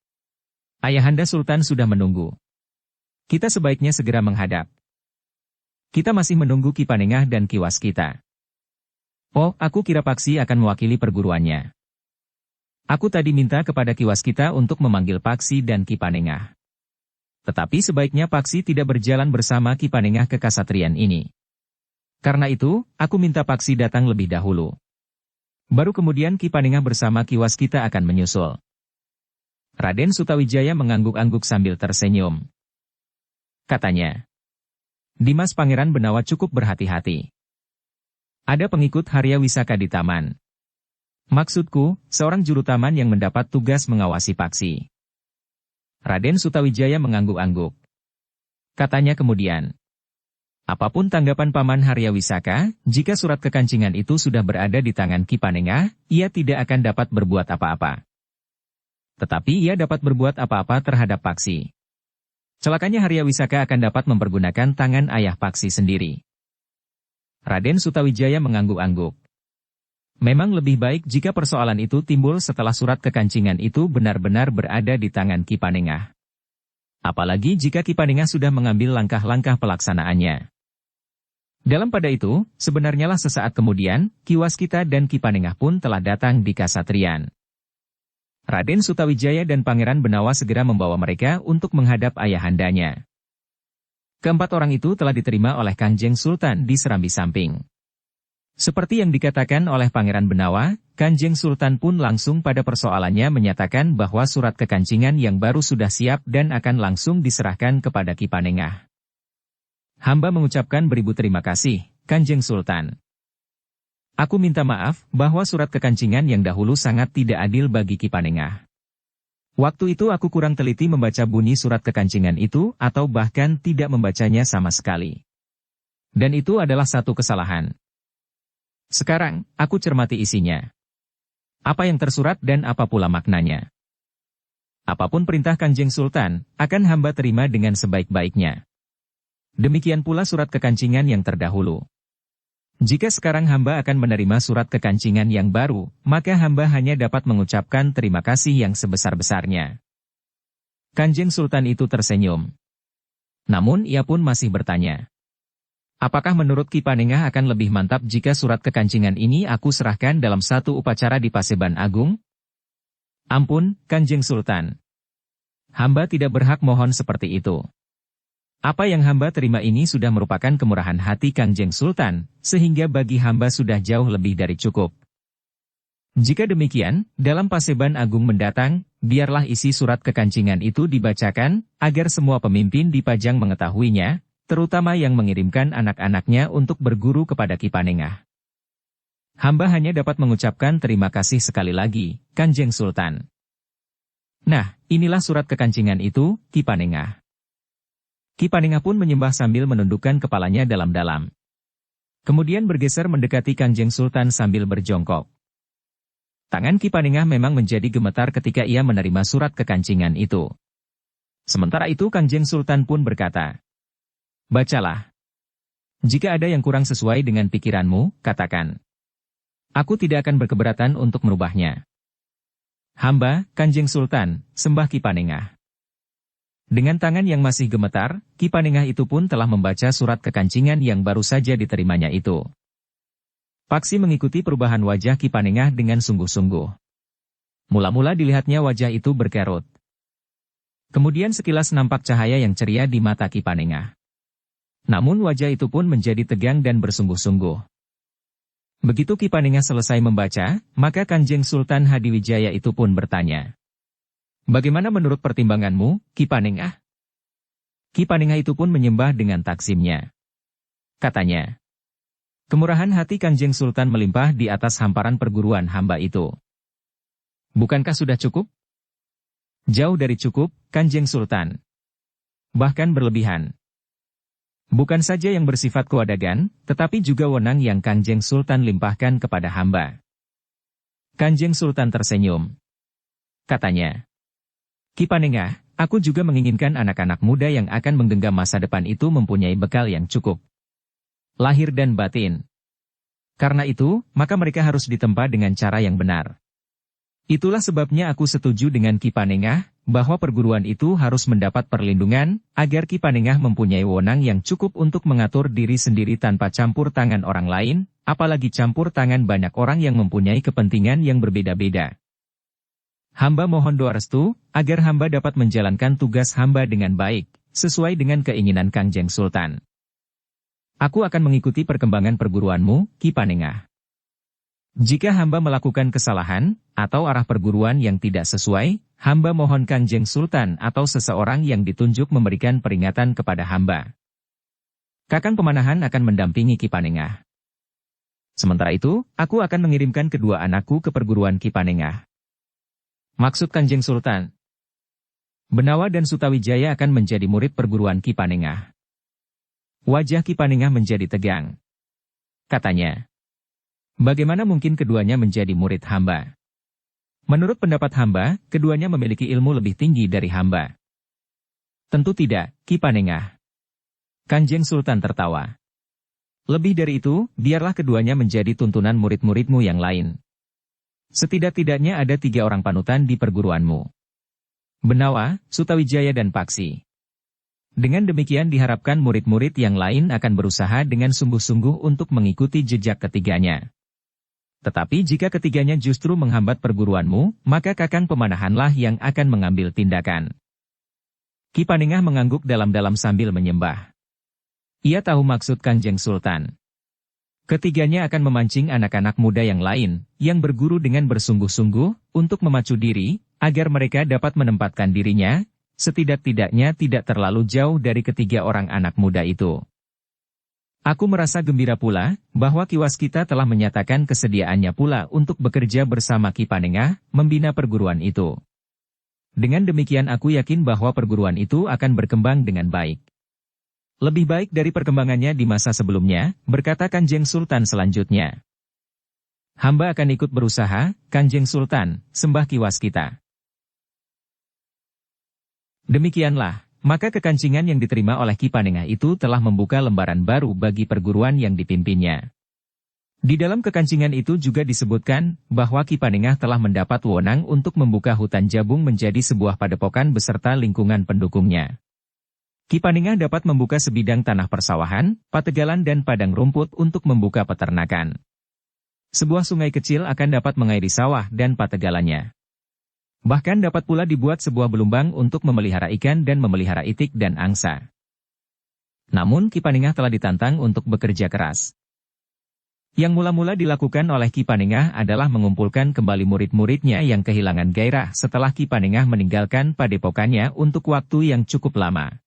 [SPEAKER 1] "Ayahanda Sultan sudah menunggu. Kita sebaiknya segera menghadap. Kita masih menunggu Ki Panengah dan Ki Waskita." "Oh, aku kira Paksi akan mewakili perguruannya. Aku tadi minta kepada Ki Waskita untuk memanggil Paksi dan Ki Panengah. Tetapi sebaiknya Paksi tidak berjalan bersama Ki Panengah ke Kasatrian ini. Karena itu, aku minta Paksi datang lebih dahulu. Baru kemudian Ki Panengah bersama Ki Waskita akan menyusul." Raden Sutawijaya mengangguk-angguk sambil tersenyum. Katanya, "Dimas Pangeran Benawa cukup berhati-hati. Ada pengikut Harya Wisaka di taman. Maksudku, seorang juru taman yang mendapat tugas mengawasi Paksi." Raden Sutawijaya mengangguk-angguk. Katanya kemudian, "Apapun tanggapan Paman Harya Wisaka, jika surat kekancingan itu sudah berada di tangan Ki Panengah, ia tidak akan dapat berbuat apa-apa. Tetapi ia dapat berbuat apa-apa terhadap Paksi. Celakanya Harya Wisaka akan dapat mempergunakan tangan ayah Paksi sendiri." Raden Sutawijaya mengangguk-angguk. Memang lebih baik jika persoalan itu timbul setelah surat kekancingan itu benar-benar berada di tangan Ki Panengah. Apalagi jika Ki Panengah sudah mengambil langkah-langkah pelaksanaannya. Dalam pada itu, sebenarnya lah sesaat kemudian, Ki Waskita dan Ki Panengah pun telah datang di Kasatrian. Raden Sutawijaya dan Pangeran Benawa segera membawa mereka untuk menghadap ayahandanya. Keempat orang itu telah diterima oleh Kangjeng Sultan di serambi samping. Seperti yang dikatakan oleh Pangeran Benawa, Kanjeng Sultan pun langsung pada persoalannya menyatakan bahwa surat kekancingan yang baru sudah siap dan akan langsung diserahkan kepada Ki Panengah. "Hamba mengucapkan beribu terima kasih, Kanjeng Sultan. Aku minta maaf bahwa surat kekancingan yang dahulu sangat tidak adil bagi Ki Panengah. Waktu itu aku kurang teliti membaca bunyi surat kekancingan itu atau bahkan tidak membacanya sama sekali. Dan itu adalah satu kesalahan. Sekarang, aku cermati isinya. Apa yang tersurat dan apa pula maknanya. Apapun perintah Kanjeng Sultan, akan hamba terima dengan sebaik-baiknya. Demikian pula surat kekancingan yang terdahulu. Jika sekarang hamba akan menerima surat kekancingan yang baru, maka hamba hanya dapat mengucapkan terima kasih yang sebesar-besarnya. Kanjeng Sultan itu tersenyum. Namun ia pun masih bertanya. Apakah menurut Ki Panengah akan lebih mantap jika surat kekancingan ini aku serahkan dalam satu upacara di Paseban Agung? Ampun, Kanjeng Sultan. Hamba tidak berhak mohon seperti itu. Apa yang hamba terima ini sudah merupakan kemurahan hati Kanjeng Sultan, sehingga bagi hamba sudah jauh lebih dari cukup. Jika demikian, dalam Paseban Agung mendatang, biarlah isi surat kekancingan itu dibacakan, agar semua pemimpin di Pajang mengetahuinya, terutama yang mengirimkan anak-anaknya untuk berguru kepada Ki Panengah. Hamba hanya dapat mengucapkan terima kasih sekali lagi, Kanjeng Sultan. Nah, inilah surat kekancingan itu, Ki Panengah. Ki Panengah pun menyembah sambil menundukkan kepalanya dalam-dalam. Kemudian bergeser mendekati Kanjeng Sultan sambil berjongkok. Tangan Ki Panengah memang menjadi gemetar ketika ia menerima surat kekancingan itu. Sementara itu Kanjeng Sultan pun berkata, "Bacalah. Jika ada yang kurang sesuai dengan pikiranmu, katakan. Aku tidak akan berkeberatan untuk merubahnya. Hamba, Kanjeng Sultan, sembah Ki Panengah." Dengan tangan yang masih gemetar, Ki Panengah itu pun telah membaca surat kekancingan yang baru saja diterimanya itu. Paksi mengikuti perubahan wajah Ki Panengah dengan sungguh-sungguh. Mula-mula dilihatnya wajah itu berkerut. Kemudian sekilas nampak cahaya yang ceria di mata Ki Panengah. Namun wajah itu pun menjadi tegang dan bersungguh-sungguh. Begitu Ki Panengah selesai membaca, maka Kanjeng Sultan Hadiwijaya itu pun bertanya. "Bagaimana menurut pertimbanganmu, Ki Panengah?" Ki Panengah itu pun menyembah dengan taksimnya. Katanya, "Kemurahan hati Kanjeng Sultan melimpah di atas hamparan perguruan hamba itu. Bukankah sudah cukup?" "Jauh dari cukup, Kanjeng Sultan. Bahkan berlebihan. Bukan saja yang bersifat kewadegan, tetapi juga wewenang yang Kanjeng Sultan limpahkan kepada hamba." Kanjeng Sultan tersenyum. Katanya, "Ki Panengah, aku juga menginginkan anak-anak muda yang akan menggenggam masa depan itu mempunyai bekal yang cukup. Lahir dan batin. Karena itu, maka mereka harus ditempa dengan cara yang benar. Itulah sebabnya aku setuju dengan Ki Panengah, bahwa perguruan itu harus mendapat perlindungan, agar Ki Panengah mempunyai wewenang yang cukup untuk mengatur diri sendiri tanpa campur tangan orang lain, apalagi campur tangan banyak orang yang mempunyai kepentingan yang berbeda-beda. Hamba mohon doa restu, agar hamba dapat menjalankan tugas hamba dengan baik, sesuai dengan keinginan Kanjeng Sultan. Aku akan mengikuti perkembangan perguruanmu, Ki Panengah. Jika hamba melakukan kesalahan, atau arah perguruan yang tidak sesuai, hamba mohon Kanjeng Sultan atau seseorang yang ditunjuk memberikan peringatan kepada hamba. Kakang Pemanahan akan mendampingi Ki Panengah. Sementara itu, aku akan mengirimkan kedua anakku ke perguruan Ki Panengah." "Maksud Kanjeng Sultan?" "Benawa dan Sutawijaya akan menjadi murid perguruan Ki Panengah." Wajah Ki Panengah menjadi tegang. Katanya, "Bagaimana mungkin keduanya menjadi murid hamba? Menurut pendapat hamba, keduanya memiliki ilmu lebih tinggi dari hamba." "Tentu tidak, Ki Panengah." Kanjeng Sultan tertawa. "Lebih dari itu, biarlah keduanya menjadi tuntunan murid-muridmu yang lain. Setidak-tidaknya ada 3 orang panutan di perguruanmu. Benawa, Sutawijaya dan Paksi. Dengan demikian diharapkan murid-murid yang lain akan berusaha dengan sungguh-sungguh untuk mengikuti jejak ketiganya. Tetapi jika ketiganya justru menghambat perguruanmu, maka Kakang Pemanahanlah yang akan mengambil tindakan." Ki Panengah mengangguk dalam-dalam sambil menyembah. Ia tahu maksud Kanjeng Sultan. Ketiganya akan memancing anak-anak muda yang lain, yang berguru dengan bersungguh-sungguh, untuk memacu diri, agar mereka dapat menempatkan dirinya, setidak-tidaknya tidak terlalu jauh dari ketiga orang anak muda itu. Aku merasa gembira pula, bahwa Ki Waskita telah menyatakan kesediaannya pula untuk bekerja bersama Ki Panengah, membina perguruan itu. Dengan demikian aku yakin bahwa perguruan itu akan berkembang dengan baik. Lebih baik dari perkembangannya di masa sebelumnya, berkata Kanjeng Sultan selanjutnya. Hamba akan ikut berusaha, Kanjeng Sultan, sembah kiwas kita. Demikianlah, maka kekancingan yang diterima oleh Ki Panengah itu telah membuka lembaran baru bagi perguruan yang dipimpinnya. Di dalam kekancingan itu juga disebutkan bahwa Ki Panengah telah mendapat wewenang untuk membuka hutan Jabung menjadi sebuah padepokan beserta lingkungan pendukungnya. Ki Panengah dapat membuka sebidang tanah persawahan, pategalan dan padang rumput untuk membuka peternakan. Sebuah sungai kecil akan dapat mengairi sawah dan pategalannya. Bahkan dapat pula dibuat sebuah belumbang untuk memelihara ikan dan memelihara itik dan angsa. Namun Ki Panengah telah ditantang untuk bekerja keras. Yang mula-mula dilakukan oleh Ki Panengah adalah mengumpulkan kembali murid-muridnya yang kehilangan gairah setelah Ki Panengah meninggalkan padepokannya untuk waktu yang cukup lama.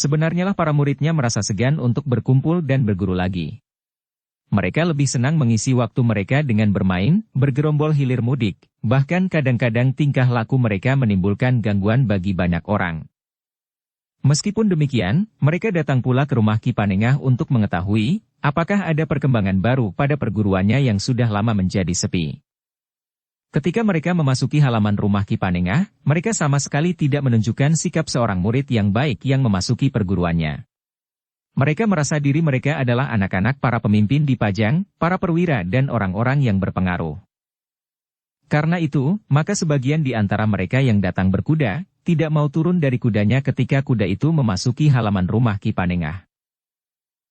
[SPEAKER 1] Sebenarnya lah para muridnya merasa segan untuk berkumpul dan berguru lagi. Mereka lebih senang mengisi waktu mereka dengan bermain, bergerombol hilir mudik, bahkan kadang-kadang tingkah laku mereka menimbulkan gangguan bagi banyak orang. Meskipun demikian, mereka datang pula ke rumah Ki Panengah untuk mengetahui, apakah ada perkembangan baru pada perguruannya yang sudah lama menjadi sepi. Ketika mereka memasuki halaman rumah Ki Panengah, mereka sama sekali tidak menunjukkan sikap seorang murid yang baik yang memasuki perguruannya. Mereka merasa diri mereka adalah anak-anak para pemimpin di Pajang, para perwira dan orang-orang yang berpengaruh. Karena itu, maka sebagian di antara mereka yang datang berkuda, tidak mau turun dari kudanya ketika kuda itu memasuki halaman rumah Ki Panengah.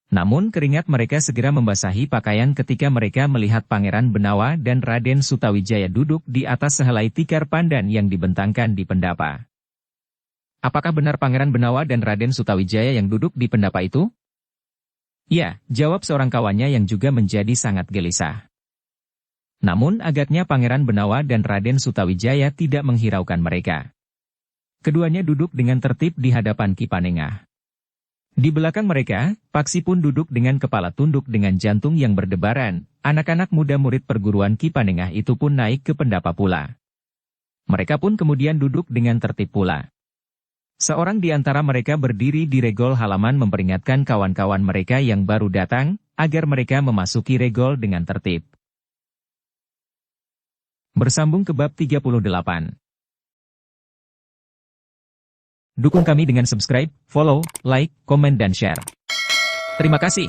[SPEAKER 1] Namun keringat mereka segera membasahi pakaian ketika mereka melihat Pangeran Benawa dan Raden Sutawijaya duduk di atas sehelai tikar pandan yang dibentangkan di pendapa. Apakah benar Pangeran Benawa dan Raden Sutawijaya yang duduk di pendapa itu? Ya, jawab seorang kawannya yang juga menjadi sangat gelisah. Namun agaknya Pangeran Benawa dan Raden Sutawijaya tidak menghiraukan mereka. Keduanya duduk dengan tertib di hadapan Ki Panengah. Di belakang mereka, Paksi pun duduk dengan kepala tunduk dengan jantung yang berdebaran. Anak-anak muda murid perguruan Ki Panengah itu pun naik ke pendapa pula. Mereka pun kemudian duduk dengan tertib pula. Seorang di antara mereka berdiri di regol halaman memperingatkan kawan-kawan mereka yang baru datang, agar mereka memasuki regol dengan tertib. Bersambung ke bab 38. Dukung kami dengan subscribe, follow, like, komen dan share. Terima kasih.